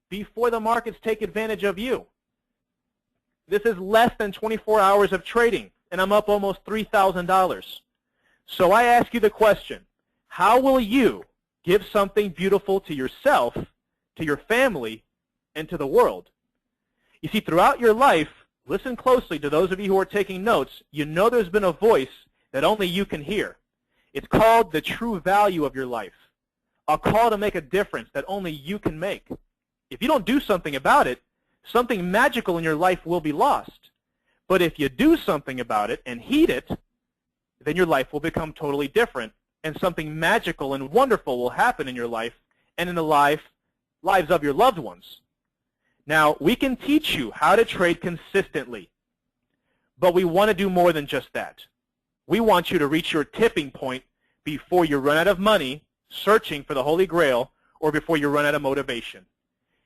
before the markets take advantage of you. This is less than 24 hours of trading, and I'm up almost $3,000. So I ask you the question, how will you give something beautiful to yourself, to your family, and to the world? You see, throughout your life, listen closely to those of you who are taking notes. You know there's been a voice that only you can hear. It's called the true value of your life, a call to make a difference that only you can make. If you don't do something about it, something magical in your life will be lost. But if you do something about it and heed it, then your life will become totally different, and something magical and wonderful will happen in your life and in the lives of your loved ones. Now, we can teach you how to trade consistently, but we want to do more than just that. We want you to reach your tipping point before you run out of money searching for the Holy Grail or before you run out of motivation.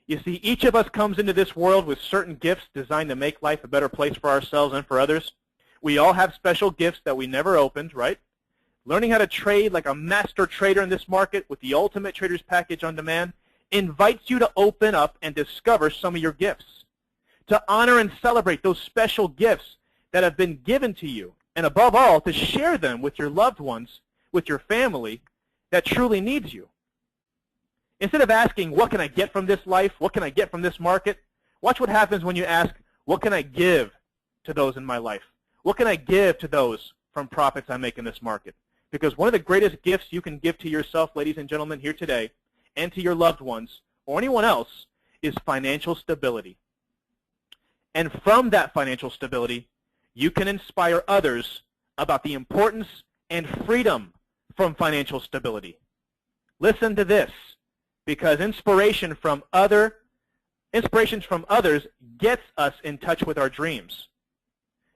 You see, each of us comes into this world with certain gifts designed to make life a better place for ourselves and for others. We all have special gifts that we never opened, right? Learning how to trade like a master trader in this market with the Ultimate Trader's Package on demand invites you to open up and discover some of your gifts, to honor and celebrate those special gifts that have been given to you, and above all, to share them with your loved ones, with your family that truly needs you. Instead of asking, what can I get from this life? What can I get from this market? Watch what happens when you ask, what can I give to those in my life? What can I give to those from profits I make in this market? Because one of the greatest gifts you can give to yourself, ladies and gentlemen, here today, and to your loved ones, or anyone else, is financial stability. And from that financial stability, you can inspire others about the importance and freedom from financial stability. Listen to this, because inspirations from others gets us in touch with our dreams.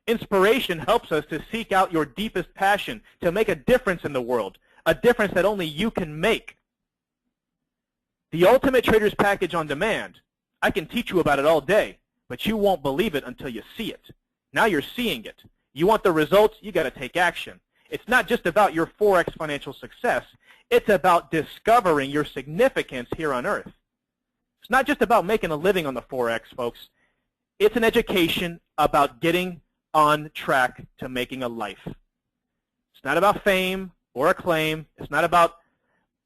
Inspiration helps us to seek out your deepest passion, to make a difference in the world, a difference that only you can make. The Ultimate Trader's Package on Demand, I can teach you about it all day, but you won't believe it until you see it. Now you're seeing it. You want the results, you got to take action. It's not just about your Forex financial success. It's about discovering your significance here on earth. It's not just about making a living on the Forex, folks. It's an education about getting on track to making a life. It's not about fame or acclaim. It's not about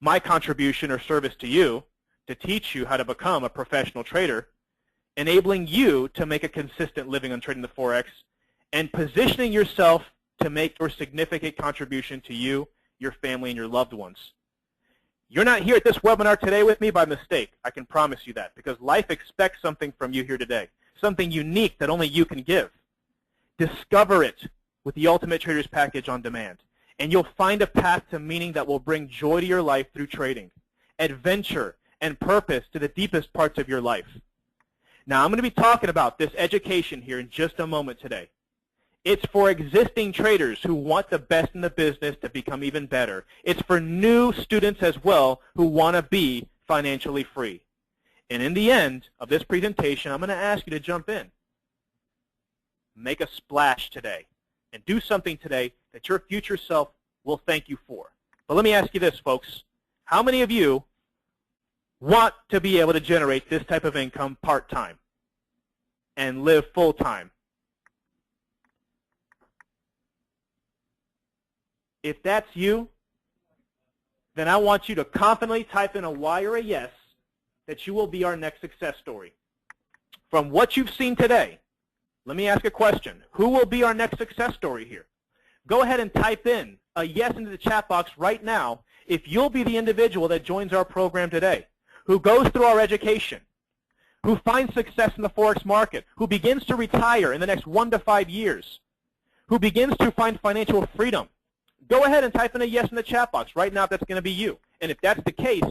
my contribution or service to you to teach you how to become a professional trader, enabling you to make a consistent living on trading the Forex, and positioning yourself to make your significant contribution to you, your family, and your loved ones. You're not here at this webinar today with me by mistake. I can promise you that, because life expects something from you here today, something unique that only you can give. Discover it with the Ultimate Trader's Package on Demand, and you'll find a path to meaning that will bring joy to your life through trading, adventure, and purpose to the deepest parts of your life. Now, I'm going to be talking about this education here in just a moment today. It's for existing traders who want the best in the business to become even better. It's for new students as well who want to be financially free. And in the end of this presentation, I'm going to ask you to jump in. Make a splash today and do something today that your future self will thank you for. But let me ask you this, folks. How many of you want to be able to generate this type of income part-time and live full-time? If that's you, then I want you to confidently type in a Y or a yes that you will be our next success story. From what you've seen today, let me ask a question. Who will be our next success story here? Go ahead and type in a yes into the chat box right now if you'll be the individual that joins our program today, who goes through our education, who finds success in the Forex market, who begins to retire in the next 1 to 5 years, who begins to find financial freedom. Go ahead and type in a yes in the chat box right now if that's going to be you. And if that's the case,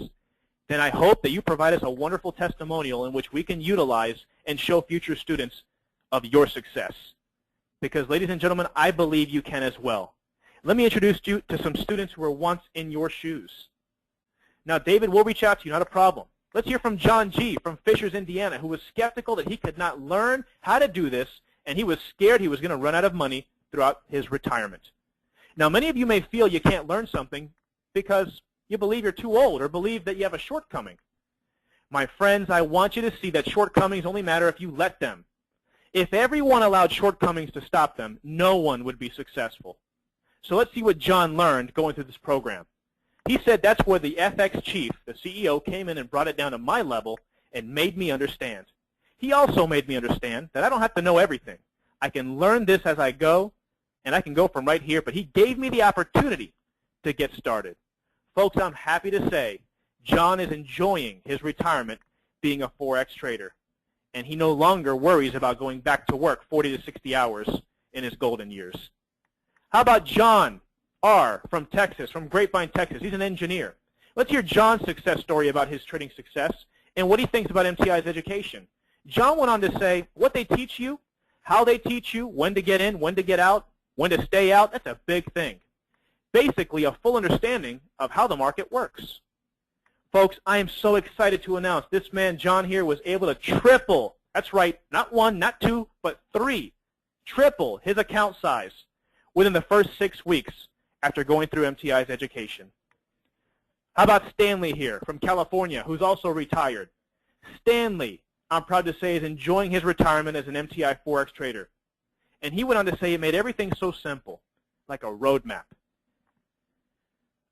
then I hope that you provide us a wonderful testimonial in which we can utilize and show future students of your success. Because, ladies and gentlemen, I believe you can as well. Let me introduce you to some students who were once in your shoes. Now, David, we'll reach out to you, not a problem. Let's hear from John G. from Fishers, Indiana, who was skeptical that he could not learn how to do this, and he was scared he was going to run out of money throughout his retirement. Now, many of you may feel you can't learn something because you believe you're too old or believe that you have a shortcoming. My friends, I want you to see that shortcomings only matter if you let them. If everyone allowed shortcomings to stop them, no one would be successful. So let's see what John learned going through this program. He said that's where the FX chief, the CEO, came in and brought it down to my level and made me understand. He also made me understand that I don't have to know everything. I can learn this as I go, and I can go from right here, but he gave me the opportunity to get started. Folks, I'm happy to say John is enjoying his retirement being a Forex trader, and he no longer worries about going back to work 40 to 60 hours in his golden years. How about John R. from Texas, from Grapevine, Texas? He's an engineer. Let's hear John's success story about his trading success and what he thinks about MTI's education. John went on to say what they teach you, how they teach you, when to get in, when to get out, when to stay out, that's a big thing. Basically, a full understanding of how the market works. Folks, I am so excited to announce this man, John here, was able to triple, that's right, not 1, not 2, but 3, triple his account size within the first 6 weeks after going through MTI's education. How about Stanley here from California, who's also retired? Stanley, I'm proud to say, is enjoying his retirement as an MTI Forex trader. And he went on to say it made everything so simple, like a roadmap.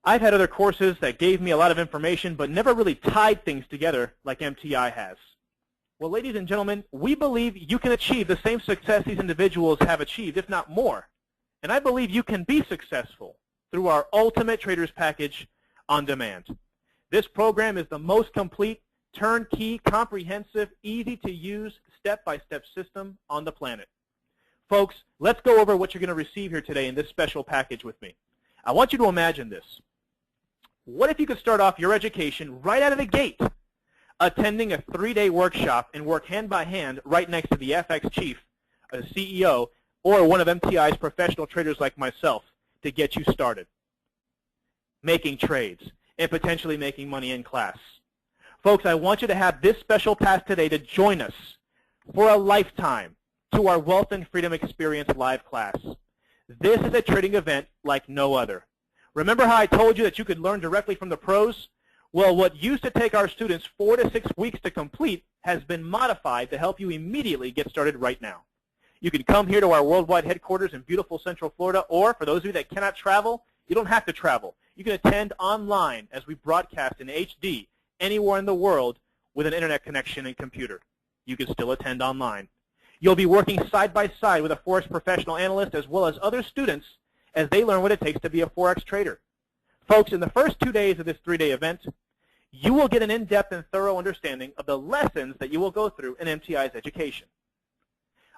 I've had other courses that gave me a lot of information but never really tied things together like MTI has. Well, ladies and gentlemen, we believe you can achieve the same success these individuals have achieved, if not more. And I believe you can be successful through our Ultimate Traders Package on demand. This program is the most complete, turnkey, comprehensive, easy-to-use, step-by-step system on the planet. Folks, let's go over what you're going to receive here today in this special package with me. I want you to imagine this. What if you could start off your education right out of the gate, attending a 3-day workshop and work hand by hand right next to the FX chief, a CEO, or one of MTI's professional traders like myself to get you started, making trades, and potentially making money in class. Folks, I want you to have this special pass today to join us for a lifetime to our Wealth and Freedom Experience live class. This is a trading event like no other. Remember how I told you that you could learn directly from the pros? Well, what used to take our students 4 to 6 weeks to complete has been modified to help you immediately get started right now. You can come here to our worldwide headquarters in beautiful Central Florida, or for those of you that cannot travel, you don't have to travel. You can attend online as we broadcast in HD anywhere in the world with an internet connection and computer. You can still attend online. You'll be working side by side with a Forex professional analyst as well as other students as they learn what it takes to be a Forex trader. Folks, in the first 2 days of this 3-day event, you will get an in-depth and thorough understanding of the lessons that you will go through in MTI's education.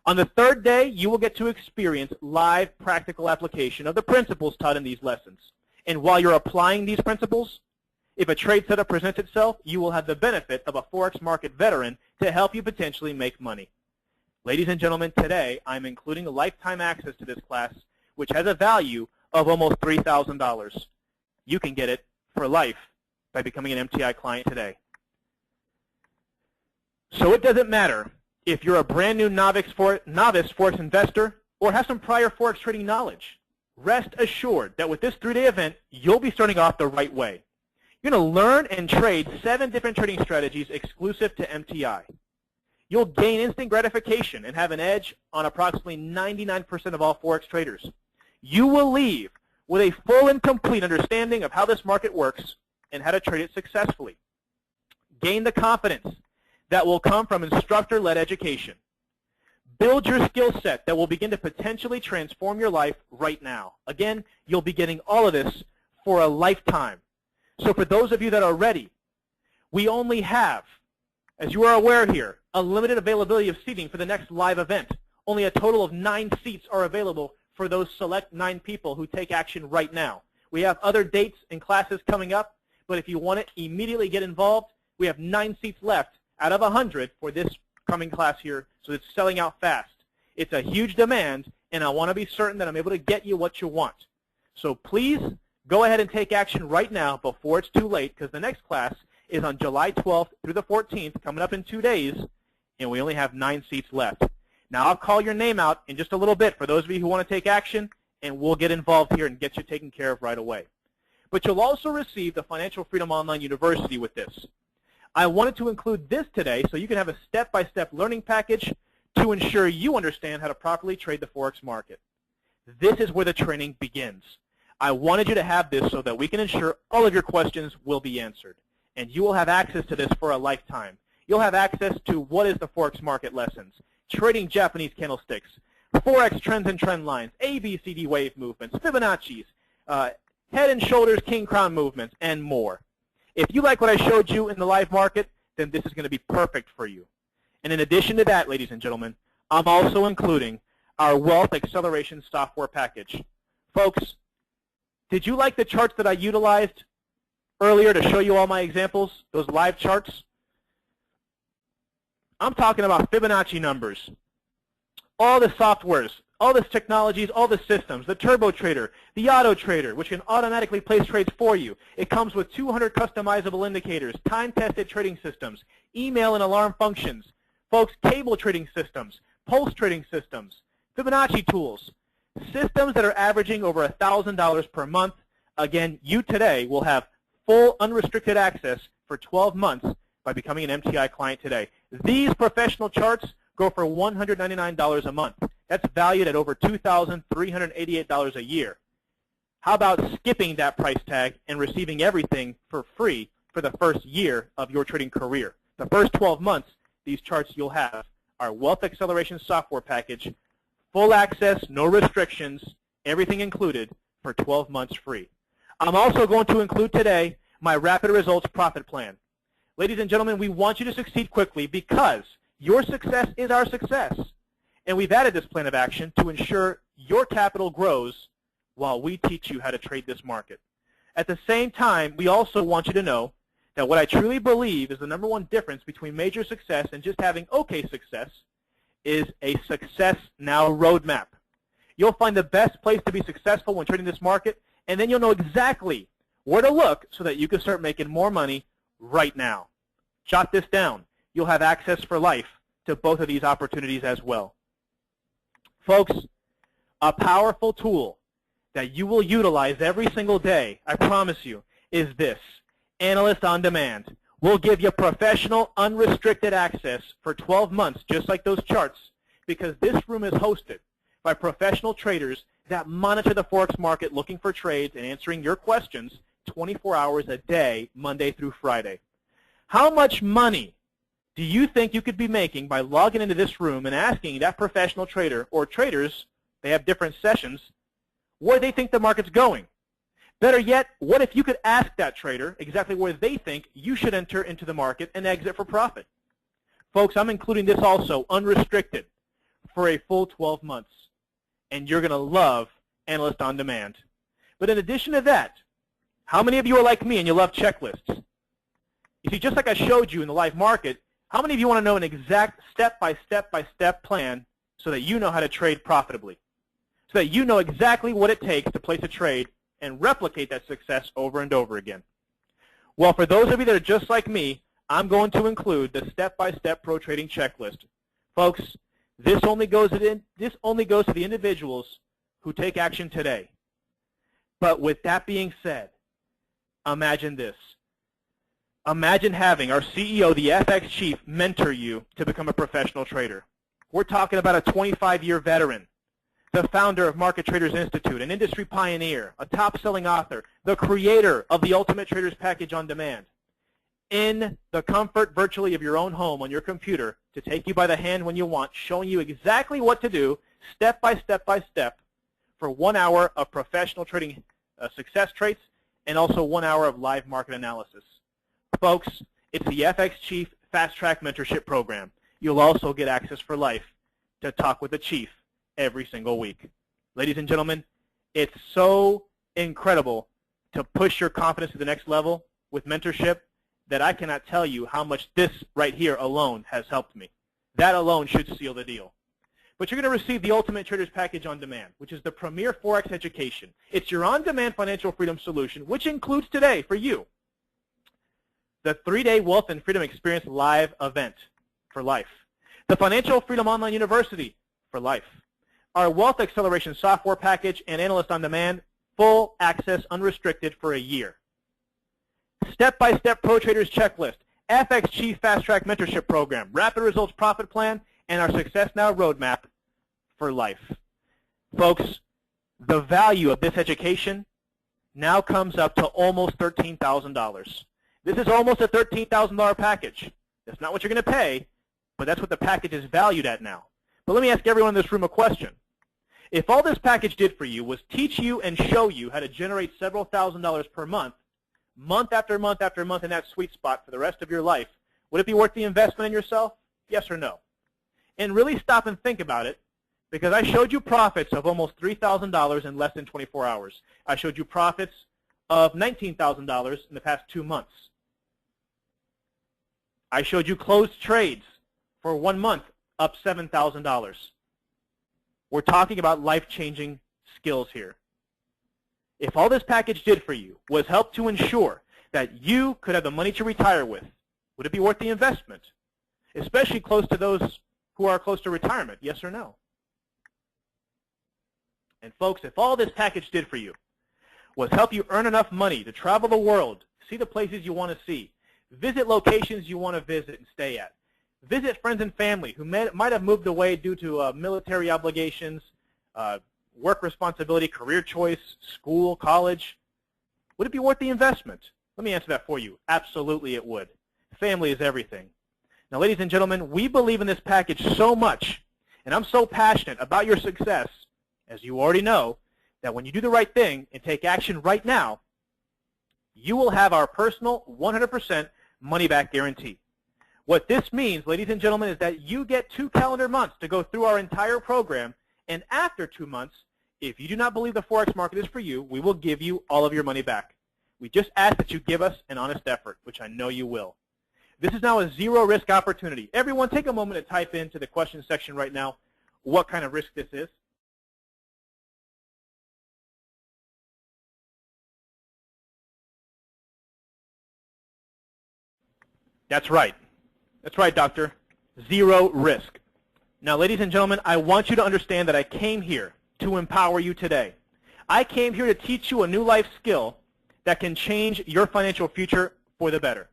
On the 3rd day, you will get to experience live practical application of the principles taught in these lessons. And while you're applying these principles, if a trade setup presents itself, you will have the benefit of a Forex market veteran to help you potentially make money. Ladies and gentlemen, today I'm including a lifetime access to this class, which has a value of almost $3,000. You can get it for life by becoming an MTI client today. So it doesn't matter if you're a brand new novice Forex investor or have some prior Forex trading knowledge. Rest assured that with this 3-day event, you'll be starting off the right way. You're going to learn and trade 7 different trading strategies exclusive to MTI. You'll gain instant gratification and have an edge on approximately 99% of all Forex traders. You will leave with a full and complete understanding of how this market works and how to trade it successfully. Gain the confidence that will come from instructor-led education. Build your skill set that will begin to potentially transform your life right now. Again, you'll be getting all of this for a lifetime. So for those of you that are ready, we only have, as you are aware here, a limited availability of seating for the next live event. Only a total of 9 seats are available for those select 9 people who take action right now. We have other dates and classes coming up, but if you want to immediately get involved, we have 9 seats left out of 100 for this coming class here, so it's selling out fast. It's a huge demand, and I want to be certain that I'm able to get you what you want. So please go ahead and take action right now before it's too late, because the next class is on July 12th through the 14th, coming up in 2 days, and we only have 9 seats left. Now, I'll call your name out in just a little bit for those of you who want to take action, and we'll get involved here and get you taken care of right away. But you'll also receive the Financial Freedom Online University with this. I wanted to include this today so you can have a step-by-step learning package to ensure you understand how to properly trade the Forex market. This is where the training begins. I wanted you to have this so that we can ensure all of your questions will be answered. And you will have access to this for a lifetime. You'll have access to what is the Forex market lessons, trading Japanese candlesticks, Forex trends and trend lines, ABCD wave movements, Fibonacci's, head and shoulders, king crown movements, and more. If you like what I showed you in the live market, then this is going to be perfect for you. And in addition to that, ladies and gentlemen, I'm also including our Wealth Acceleration Software Package. Folks, did you like the charts that I utilized earlier to show you all my examples, those live charts? I'm talking about Fibonacci numbers, all the softwares, all the technologies, all the systems, the Turbo Trader, the Auto Trader, which can automatically place trades for you. It comes with 200 customizable indicators, time-tested trading systems, email and alarm functions, folks, cable trading systems, pulse trading systems, Fibonacci tools, systems that are averaging over $1,000 per month. Again, you today will have full unrestricted access for 12 months by becoming an MTI client today. These professional charts go for $199 a month. That's valued at over $2,388 a year. How about skipping that price tag and receiving everything for free for the first year of your trading career? The first 12 months, these charts you'll have are Wealth Acceleration Software Package, full access, no restrictions, everything included for 12 months free. I'm also going to include today my Rapid Results Profit Plan. Ladies and gentlemen, we want you to succeed quickly because your success is our success. And we've added this plan of action to ensure your capital grows while we teach you how to trade this market. At the same time, we also want you to know that what I truly believe is the #1 difference between major success and just having okay success is a success now roadmap. You'll find the best place to be successful when trading this market, and then you'll know exactly where to look so that you can start making more money right now. Jot this down. You'll have access for life to both of these opportunities as well. Folks, a powerful tool that you will utilize every single day, I promise you, is this. Analyst on Demand. We'll give you professional, unrestricted access for 12 months, just like those charts, because this room is hosted by professional traders that monitor the Forex market looking for trades and answering your questions 24 hours a day, Monday through Friday. How much money do you think you could be making by logging into this room and asking that professional trader or traders, they have different sessions, where they think the market's going? Better yet, what if you could ask that trader exactly where they think you should enter into the market and exit for profit? Folks, I'm including this also unrestricted for a full 12 months. And you're going to love Analyst on Demand. But in addition to that, how many of you are like me and you love checklists? You see, just like I showed you in the live market, how many of you want to know an exact step-by-step plan so that you know how to trade profitably? So that you know exactly what it takes to place a trade and replicate that success over and over again. Well, for those of you that are just like me, I'm going to include the step-by-step pro trading checklist. Folks, this only goes to the individuals who take action today. But with that being said, imagine this. Imagine having our CEO, the FX chief, mentor you to become a professional trader. We're talking about a 25-year veteran, the founder of Market Traders Institute, an industry pioneer, a top-selling author, the creator of the Ultimate Traders Package on Demand, in the comfort virtually of your own home on your computer to take you by the hand when you want, showing you exactly what to do step by step for 1 hour of professional trading success traits and also 1 hour of live market analysis. Folks, it's the FX Chief Fast Track Mentorship Program. You'll also get access for life to talk with the chief every single week. Ladies and gentlemen, it's so incredible to push your confidence to the next level with mentorship that I cannot tell you how much this right here alone has helped me. That alone should seal the deal. But you're going to receive the Ultimate Traders Package on Demand, which is the premier Forex education. It's your on-demand financial freedom solution, which includes today for you the 3-day Wealth and Freedom Experience live event for life, the Financial Freedom Online University for life, our Wealth Acceleration Software Package and Analyst on Demand, full access unrestricted for a year. Step-by-step Pro Traders Checklist, FX Chief Fast Track Mentorship Program, Rapid Results Profit Plan, and our Success Now Roadmap for life. Folks, the value of this education now comes up to almost $13,000. This is almost a $13,000 package. That's not what you're going to pay, but that's what the package is valued at now. But let me ask everyone in this room a question. If all this package did for you was teach you and show you how to generate several $1,000s per month, month after month after month in that sweet spot for the rest of your life, would it be worth the investment in yourself? Yes or no? And really stop and think about it, because I showed you profits of almost $3,000 in less than 24 hours. I showed you profits of $19,000 in the past 2 months. I showed you closed trades for 1 month up $7,000. We're talking about life-changing skills here. If all this package did for you was help to ensure that you could have the money to retire with, would it be worth the investment? Especially close to those who are close to retirement, yes or no? And folks, if all this package did for you was help you earn enough money to travel the world, see the places you want to see, visit locations you want to visit and stay at, visit friends and family who might have moved away due to military obligations, work responsibility, career choice, school, college, would it be worth the investment? Let me answer that for you. Absolutely it would. Family is everything. Now, ladies and gentlemen, we believe in this package so much, and I'm so passionate about your success, as you already know, that when you do the right thing and take action right now, you will have our personal 100% money-back guarantee. What this means, ladies and gentlemen, is that you get 2 calendar months to go through our entire program, and after 2 months, if you do not believe the Forex market is for you, we will give you all of your money back. We just ask that you give us an honest effort, which I know you will. This is now a zero-risk opportunity. Everyone, take a moment to type into the question section right now what kind of risk this is. That's right. That's right, doctor. Zero risk. Now, ladies and gentlemen, I want you to understand that I came here to empower you today. I came here to teach you a new life skill that can change your financial future for the better.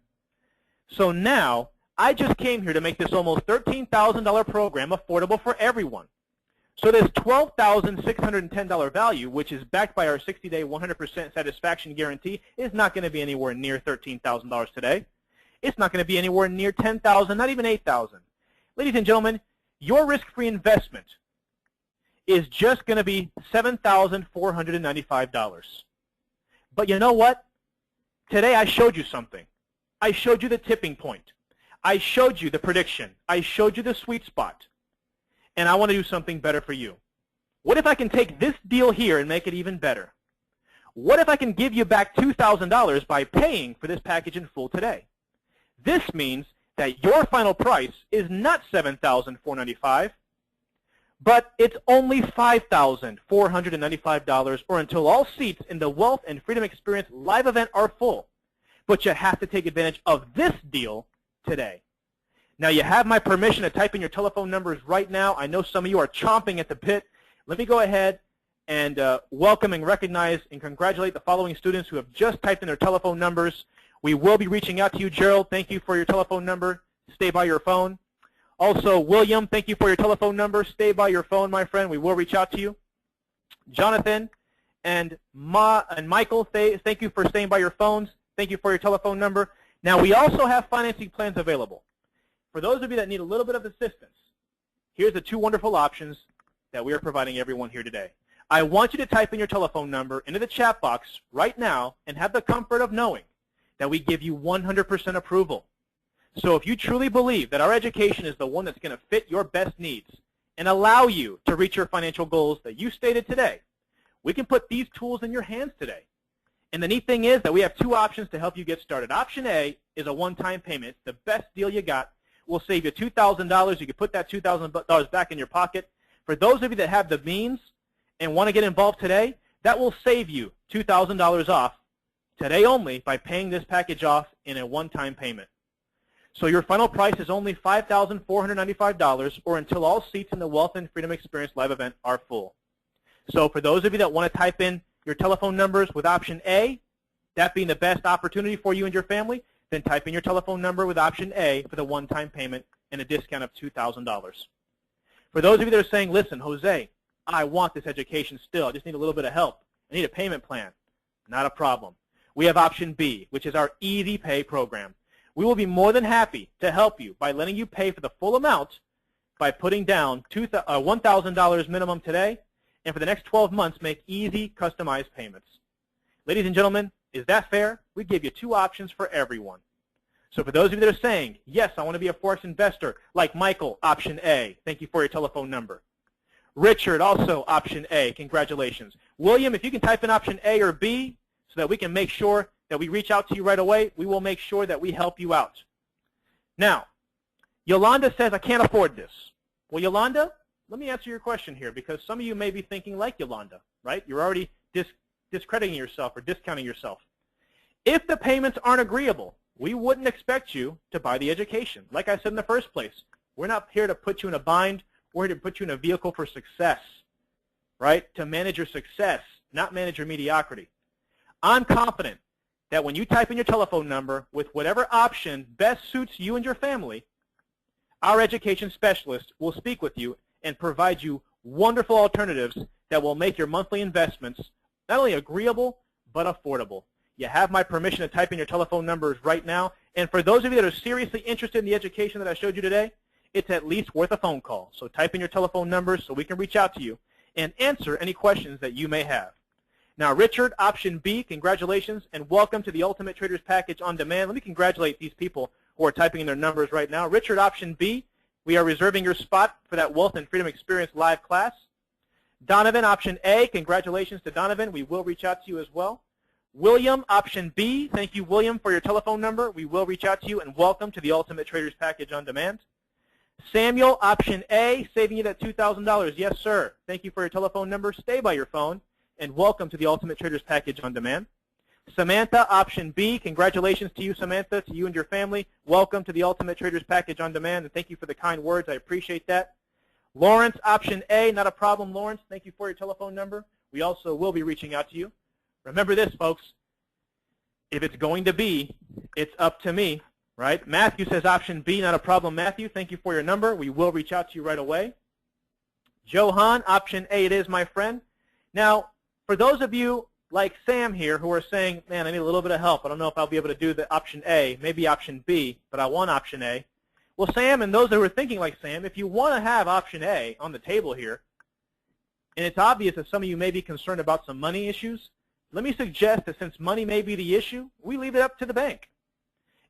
So now, I just came here to make this almost $13,000 program affordable for everyone. So this $12,610 value, which is backed by our 60-day 100% satisfaction guarantee, is not going to be anywhere near $13,000 today. It's not going to be anywhere near $10,000, not even $8,000. Ladies and gentlemen, your risk-free investment is just going to be $7,495. But you know what? Today I showed you something. I showed you the tipping point. I showed you the prediction. I showed you the sweet spot. And I want to do something better for you. What if I can take this deal here and make it even better? What if I can give you back $2,000 by paying for this package in full today? This means that your final price is not $7,495, but it's only $5,495, or until all seats in the Wealth and Freedom Experience live event are full. But you have to take advantage of this deal today. Now, you have my permission to type in your telephone numbers right now. I know some of you are chomping at the bit. Let me go ahead and welcome and recognize and congratulate the following students who have just typed in their telephone numbers. We will be reaching out to you. Gerald, thank you for your telephone number. Stay by your phone. Also, William, thank you for your telephone number. Stay by your phone, my friend. We will reach out to you. Jonathan and Michael, thank you for staying by your phones. Thank you for your telephone number. Now, we also have financing plans available. For those of you that need a little bit of assistance, here's the 2 wonderful options that we are providing everyone here today. I want you to type in your telephone number into the chat box right now and have the comfort of knowing that we give you 100% approval. So if you truly believe that our education is the one that's going to fit your best needs and allow you to reach your financial goals that you stated today, we can put these tools in your hands today. And the neat thing is that we have 2 options to help you get started. Option A is a one-time payment. It's the best deal you got. We'll save you $2,000. You can put that $2,000 back in your pocket. For those of you that have the means and want to get involved today, that will save you $2,000 off today only by paying this package off in a one-time payment. So your final price is only $5,495, or until all seats in the Wealth and Freedom Experience live event are full. So for those of you that want to type in your telephone numbers with option A, that being the best opportunity for you and your family, then type in your telephone number with option A for the one-time payment and a discount of $2,000. For those of you that are saying, listen, Jose, I want this education still. I just need a little bit of help. I need a payment plan. Not a problem. We have option B, which is our Easy Pay program. We will be more than happy to help you by letting you pay for the full amount by putting down $1,000 minimum today, and for the next 12 months make easy, customized payments. Ladies and gentlemen, is that fair? We give you 2 options for everyone. So for those of you that are saying, yes, I want to be a Forex investor, like Michael, option A. Thank you for your telephone number. Richard, also option A. Congratulations. William, if you can type in option A or B so that we can make sure that we reach out to you right away, we will make sure that we help you out. Now, Yolanda says, I can't afford this. Well, Yolanda, let me answer your question here, because some of you may be thinking like Yolanda, right? You're already discrediting yourself or discounting yourself. If the payments aren't agreeable, we wouldn't expect you to buy the education. Like I said in the first place, we're not here to put you in a bind. We're here to put you in a vehicle for success, right? To manage your success, not manage your mediocrity. I'm confident that when you type in your telephone number with whatever option best suits you and your family, our education specialist will speak with you and provide you wonderful alternatives that will make your monthly investments not only agreeable, but affordable. You have my permission to type in your telephone numbers right now. And for those of you that are seriously interested in the education that I showed you today, it's at least worth a phone call. So type in your telephone numbers so we can reach out to you and answer any questions that you may have. Now, Richard, option B, congratulations, and welcome to the Ultimate Traders Package on Demand. Let me congratulate these people who are typing in their numbers right now. Richard, option B, we are reserving your spot for that Wealth and Freedom Experience live class. Donovan, option A, congratulations to Donovan. We will reach out to you as well. William, option B, thank you, William, for your telephone number. We will reach out to you, and welcome to the Ultimate Traders Package on Demand. Samuel, option A, saving you that $2,000. Yes, sir. Thank you for your telephone number. Stay by your phone, and welcome to the Ultimate Traders Package on Demand. Samantha, option B, congratulations to you, Samantha, to you and your family. Welcome to the Ultimate Traders Package on Demand, and thank you for the kind words. I appreciate that. Lawrence, option A, not a problem, Lawrence. Thank you for your telephone number. We also will be reaching out to you. Remember this, folks. If it's going to be, it's up to me, right? Matthew says option B, not a problem, Matthew. Thank you for your number. We will reach out to you right away. Johan, option A, it is, my friend. Now, for those of you like Sam here who are saying, man, I need a little bit of help. I don't know if I'll be able to do the option A, maybe option B, but I want option A. Well, Sam, and those who are thinking like Sam, if you want to have option A on the table here, and it's obvious that some of you may be concerned about some money issues, let me suggest that since money may be the issue, we leave it up to the bank.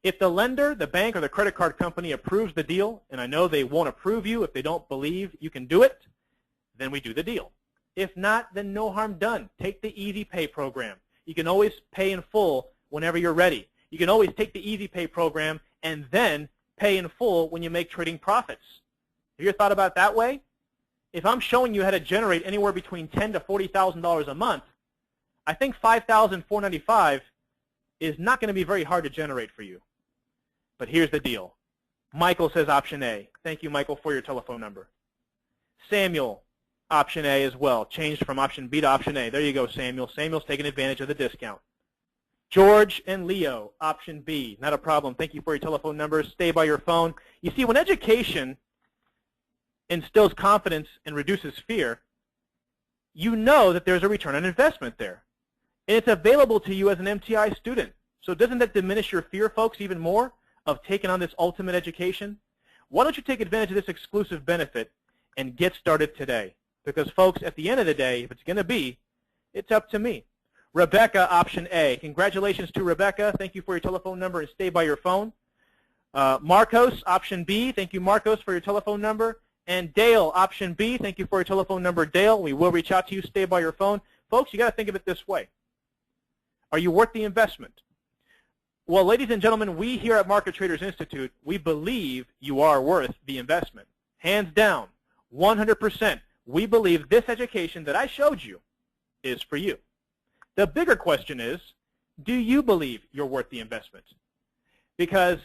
If the lender, the bank, or the credit card company approves the deal, and I know they won't approve you if they don't believe you can do it, then we do the deal. If not, then no harm done. Take the Easy Pay program. You can always pay in full whenever you're ready. You can always take the Easy Pay program and then pay in full when you make trading profits. Have you ever thought about it that way? If I'm showing you how to generate anywhere between $10,000 to $40,000 a month, I think $5,495 is not going to be very hard to generate for you. But here's the deal. Michael says option A. Thank you, Michael, for your telephone number. Samuel, option A as well. Changed from option B to option A. There you go, Samuel. Samuel's taking advantage of the discount. George and Leo, option B. Not a problem. Thank you for your telephone numbers. Stay by your phone. You see, when education instills confidence and reduces fear, you know that there's a return on investment there. And it's available to you as an MTI student. So doesn't that diminish your fear, folks, even more of taking on this ultimate education? Why don't you take advantage of this exclusive benefit and get started today? Because, folks, at the end of the day, if it's going to be, it's up to me. Rebecca, option A. Congratulations to Rebecca. Thank you for your telephone number and stay by your phone. Marcos, option B. Thank you, Marcos, for your telephone number. And Dale, option B. Thank you for your telephone number, Dale. We will reach out to you. Stay by your phone. Folks, you got to think of it this way. Are you worth the investment? Well, ladies and gentlemen, we here at Market Traders Institute, we believe you are worth the investment. Hands down, 100%. We believe this education that I showed you is for you. The bigger question is, do you believe you're worth the investment? Because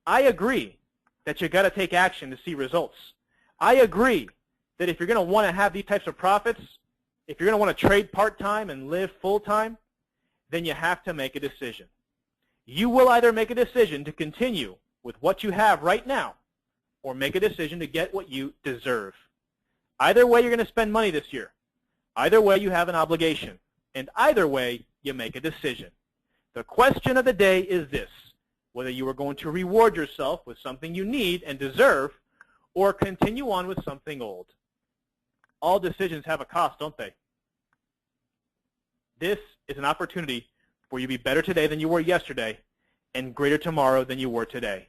I agree that you got to take action to see results. I agree that if you're going to want to have these types of profits, if you're going to want to trade part-time and live full-time, then you have to make a decision. You will either make a decision to continue with what you have right now or make a decision to get what you deserve. Either way, you're going to spend money this year. Either way, you have an obligation. And either way, you make a decision. The question of the day is this: whether you are going to reward yourself with something you need and deserve or continue on with something old. All decisions have a cost, don't they? This is an opportunity for you to be better today than you were yesterday and greater tomorrow than you were today.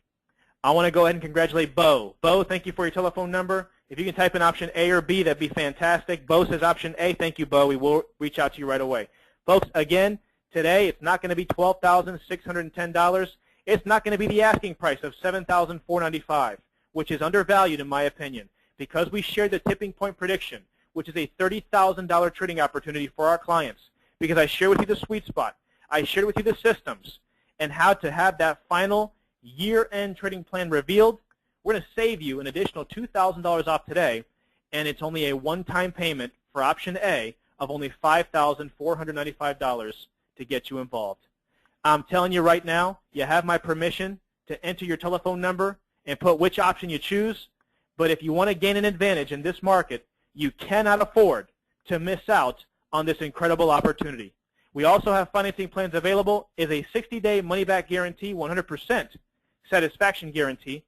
I want to go ahead and congratulate Bo. Bo, thank you for your telephone number. If you can type in option A or B, that'd be fantastic. Bo says option A. Thank you, Bo. We will reach out to you right away. Folks, again, today it's not going to be $12,610. It's not going to be the asking price of $7,495, which is undervalued in my opinion, because we shared the tipping point prediction, which is a $30,000 trading opportunity for our clients, because I shared with you the sweet spot. I shared with you the systems and how to have that final year-end trading plan revealed. We're going to save you an additional $2,000 off today, and it's only a one-time payment for option A of only $5,495 to get you involved. I'm telling you right now, you have my permission to enter your telephone number and put which option you choose, but if you want to gain an advantage in this market, you cannot afford to miss out on this incredible opportunity. We also have financing plans available. Is a 60-day money-back guarantee, 100% satisfaction guarantee.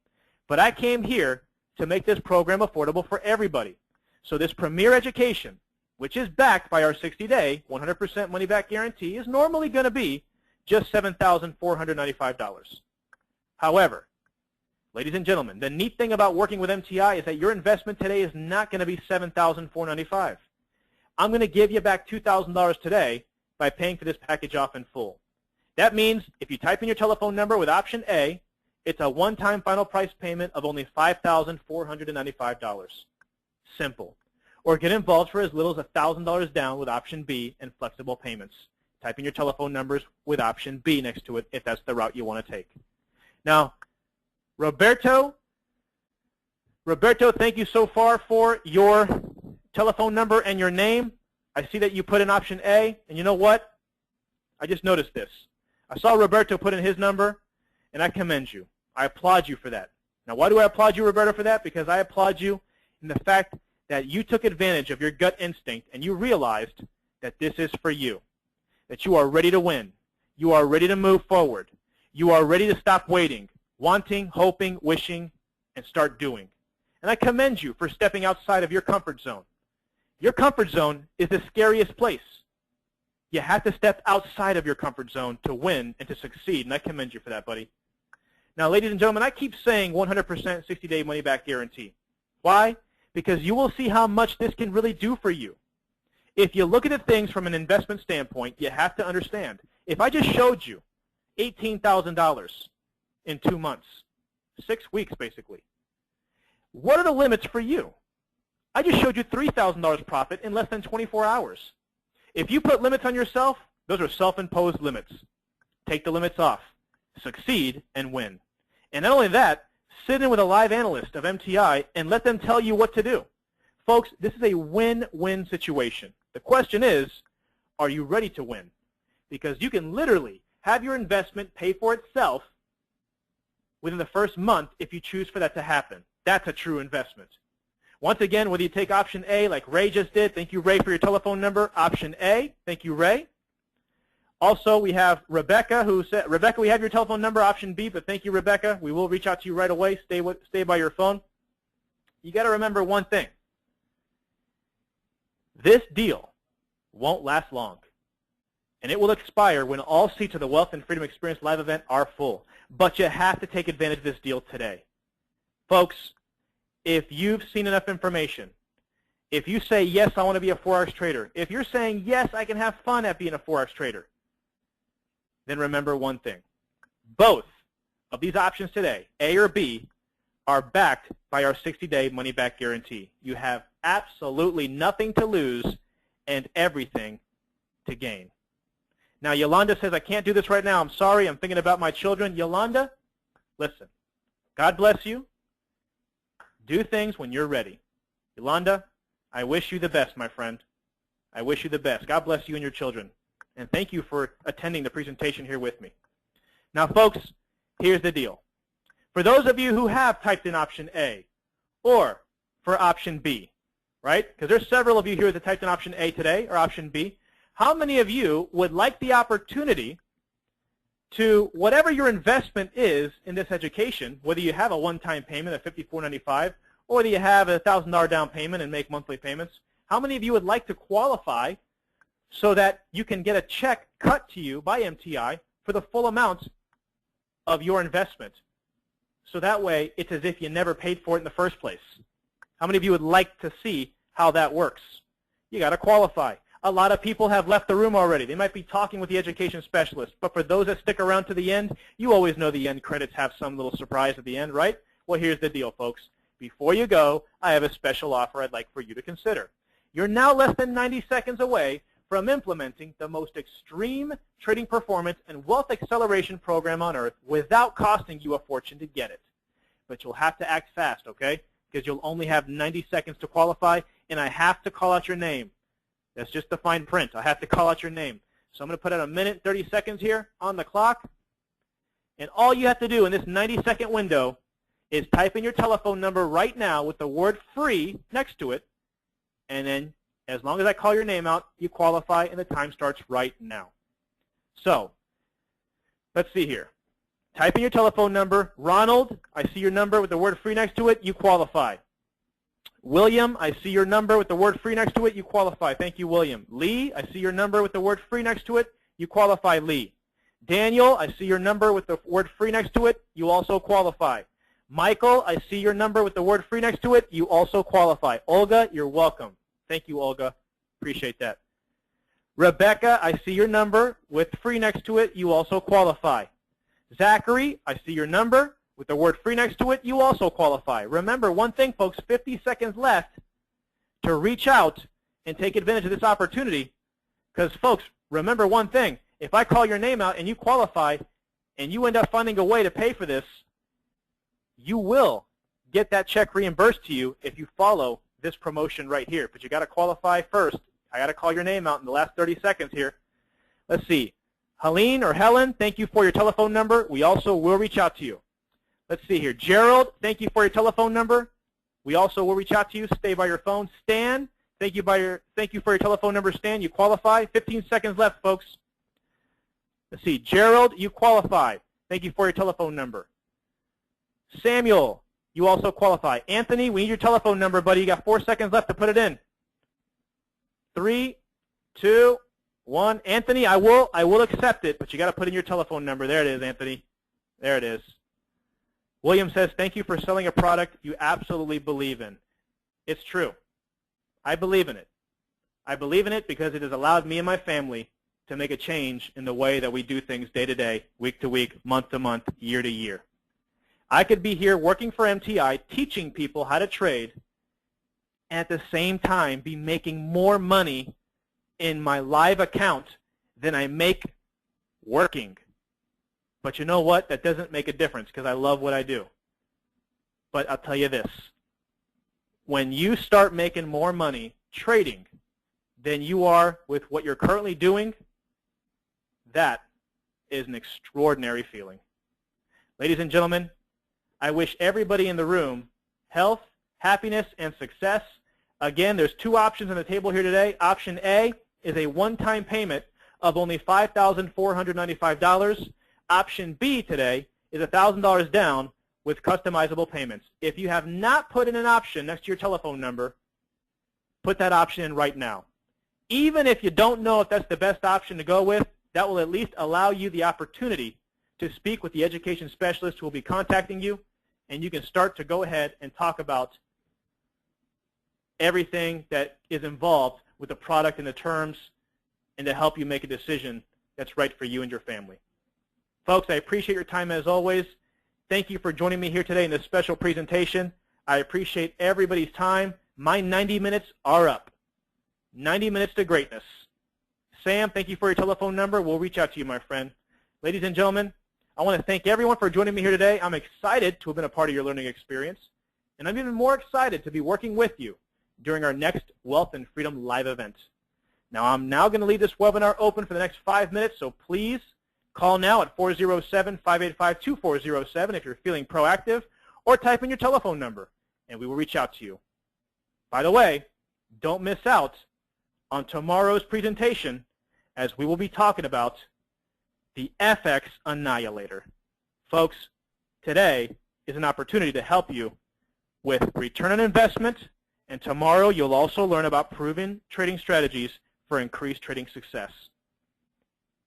But I came here to make this program affordable for everybody. So this premier education which is backed by our 60-day 100% money-back guarantee, is normally going to be just $7,495. However, ladies and gentlemen, the neat thing about working with MTI is that your investment today is not going to be $7,495. I'm going to give you back $2,000 today by paying for this package off in full. That means if you type in your telephone number with option A, it's a one-time final price payment of only $5,495. Simple. Or get involved for as little as $1,000 down with option B and flexible payments. Type in your telephone numbers with option B next to it if that's the route you want to take. Now, Roberto, thank you so far for your telephone number and your name. I see that you put in option A, and you know what? I just noticed this. I saw Roberto put in his number, and I commend you. I applaud you for that. Now, why do I applaud you, Roberto, for that? Because I applaud you in the fact that you took advantage of your gut instinct, and you realized that this is for you, that you are ready to win. You are ready to move forward. You are ready to stop waiting, wanting, hoping, wishing, and start doing. And I commend you for stepping outside of your comfort zone. Your comfort zone is the scariest place. You have to step outside of your comfort zone to win and to succeed, and I commend you for that, buddy. Now, ladies and gentlemen, I keep saying 100% 60-day money-back guarantee. Why? Because you will see how much this can really do for you. If you look at the things from an investment standpoint, you have to understand. If I just showed you $18,000 in 2 months, 6 weeks basically, what are the limits for you? I just showed you $3,000 profit in less than 24 hours. If you put limits on yourself, those are self-imposed limits. Take the limits off. Succeed and win. And not only that, sit in with a live analyst of MTI and let them tell you what to do. Folks, this is a win-win situation. The question is, are you ready to win? Because you can literally have your investment pay for itself within the first month if you choose for that to happen. That's a true investment. Once again, whether you take option A like Ray just did, thank you, Ray, for your telephone number. Option A, thank you, Ray. Also, we have Rebecca who said, Rebecca, we have your telephone number, option B, but thank you, Rebecca. We will reach out to you right away. Stay by your phone. You got to remember one thing. This deal won't last long, and it will expire when all seats of the Wealth and Freedom Experience live event are full. But you have to take advantage of this deal today. Folks, if you've seen enough information, if you say, yes, I want to be a Forex trader, if you're saying, yes, I can have fun at being a Forex trader, then remember one thing. Both of these options today, A or B, are backed by our 60-day money-back guarantee. You have absolutely nothing to lose and everything to gain. Now, Yolanda says, I can't do this right now. I'm sorry. I'm thinking about my children. Yolanda, listen. God bless you. Do things when you're ready. Yolanda, I wish you the best, my friend. I wish you the best. God bless you and your children. And thank you for attending the presentation here with me. Now, folks, here's the deal. For those of you who have typed in option A or for option B, right? Because there's several of you here that typed in option A today or option B. How many of you would like the opportunity to, whatever your investment is in this education, whether you have a one-time payment of $54.95 or whether you have a $1,000 down payment and make monthly payments, how many of you would like to qualify so that you can get a check cut to you by MTI for the full amount of your investment? So that way, it's as if you never paid for it in the first place. How many of you would like to see how that works? You got to qualify. A lot of people have left the room already. They might be talking with the education specialist. But for those that stick around to the end, you always know the end credits have some little surprise at the end, right? Well, here's the deal, folks. Before you go, I have a special offer I'd like for you to consider. You're now less than 90 seconds away from implementing the most extreme trading performance and wealth acceleration program on earth without costing you a fortune to get it. But you'll have to act fast, okay? Because you'll only have 90 seconds to qualify, and I have to call out your name. That's just the fine print. I have to call out your name. So I'm going to put out 1 minute, 30 seconds here on the clock. And all you have to do in this 90-second window is type in your telephone number right now with the word free next to it. And then as long as I call your name out, you qualify, and the time starts right now. So let's see here. Type in your telephone number. Ronald, I see your number with the word free next to it. You qualify. William, I see your number with the word free next to it. You qualify. Thank you, William. Lee, I see your number with the word free next to it. You qualify, Lee. Daniel, I see your number with the word free next to it. You also qualify. Michael, I see your number with the word free next to it. You also qualify. Olga, you're welcome. Thank you, Olga. Appreciate that. Rebecca, I see your number with free next to it. You also qualify. Zachary, I see your number with the word free next to it. You also qualify. Remember one thing, folks, 50 seconds left to reach out and take advantage of this opportunity. Because, folks, remember one thing. If I call your name out and you qualify and you end up finding a way to pay for this, you will get that check reimbursed to you if you follow this promotion right here. But you got to qualify first. I got to call your name out in the last 30 seconds here. Let's see. Helene or Helen, thank you for your telephone number. We also will reach out to you. Let's see here. Gerald, thank you for your telephone number. We also will reach out to you. Stay by your phone. Stan, thank you for your telephone number. Stan, you qualify. 15 seconds left, folks. Let's see. Gerald, you qualify. Thank you for your telephone number. Samuel, you also qualify. Anthony, we need your telephone number, buddy. You got 4 seconds left to put it in. 3, 2, 1. Anthony, I will accept it, but you got to put in your telephone number. There it is, Anthony. There it is. William says, thank you for selling a product you absolutely believe in. It's true. I believe in it. I believe in it because it has allowed me and my family to make a change in the way that we do things day to day, week to week, month to month, year to year. I could be here working for MTI, teaching people how to trade, and at the same time be making more money in my live account than I make working. But you know what? That doesn't make a difference because I love what I do. But I'll tell you this. When you start making more money trading than you are with what you're currently doing, that is an extraordinary feeling. Ladies and gentlemen, I wish everybody in the room health, happiness, and success. Again, there's 2 options on the table here today. Option A is a one-time payment of only $5,495. Option B today is $1,000 down with customizable payments. If you have not put in an option next to your telephone number, put that option in right now. Even if you don't know if that's the best option to go with, that will at least allow you the opportunity to speak with the education specialist who will be contacting you, and you can start to go ahead and talk about everything that is involved with the product and the terms and to help you make a decision that's right for you and your family. Folks, I appreciate your time as always. Thank you for joining me here today in this special presentation. I appreciate everybody's time. My 90 minutes are up. 90 minutes to greatness. Sam, thank you for your telephone number. We'll reach out to you, my friend. Ladies and gentlemen, I want to thank everyone for joining me here today. I'm excited to have been a part of your learning experience, and I'm even more excited to be working with you during our next Wealth and Freedom Live event. Now, I'm now going to leave this webinar open for the next 5 minutes, so please call now at 407-585-2407 if you're feeling proactive, or type in your telephone number, and we will reach out to you. By the way, don't miss out on tomorrow's presentation, as we will be talking about the FX Annihilator. Folks, today is an opportunity to help you with return on investment, and tomorrow you'll also learn about proven trading strategies for increased trading success.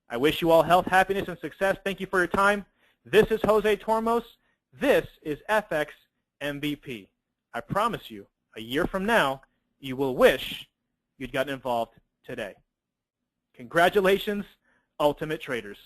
I wish you all health, happiness, and success. Thank you for your time. This is Jose Tormos. This is FX MVP. I promise you, a year from now, you will wish you'd gotten involved today. Congratulations, Ultimate Traders.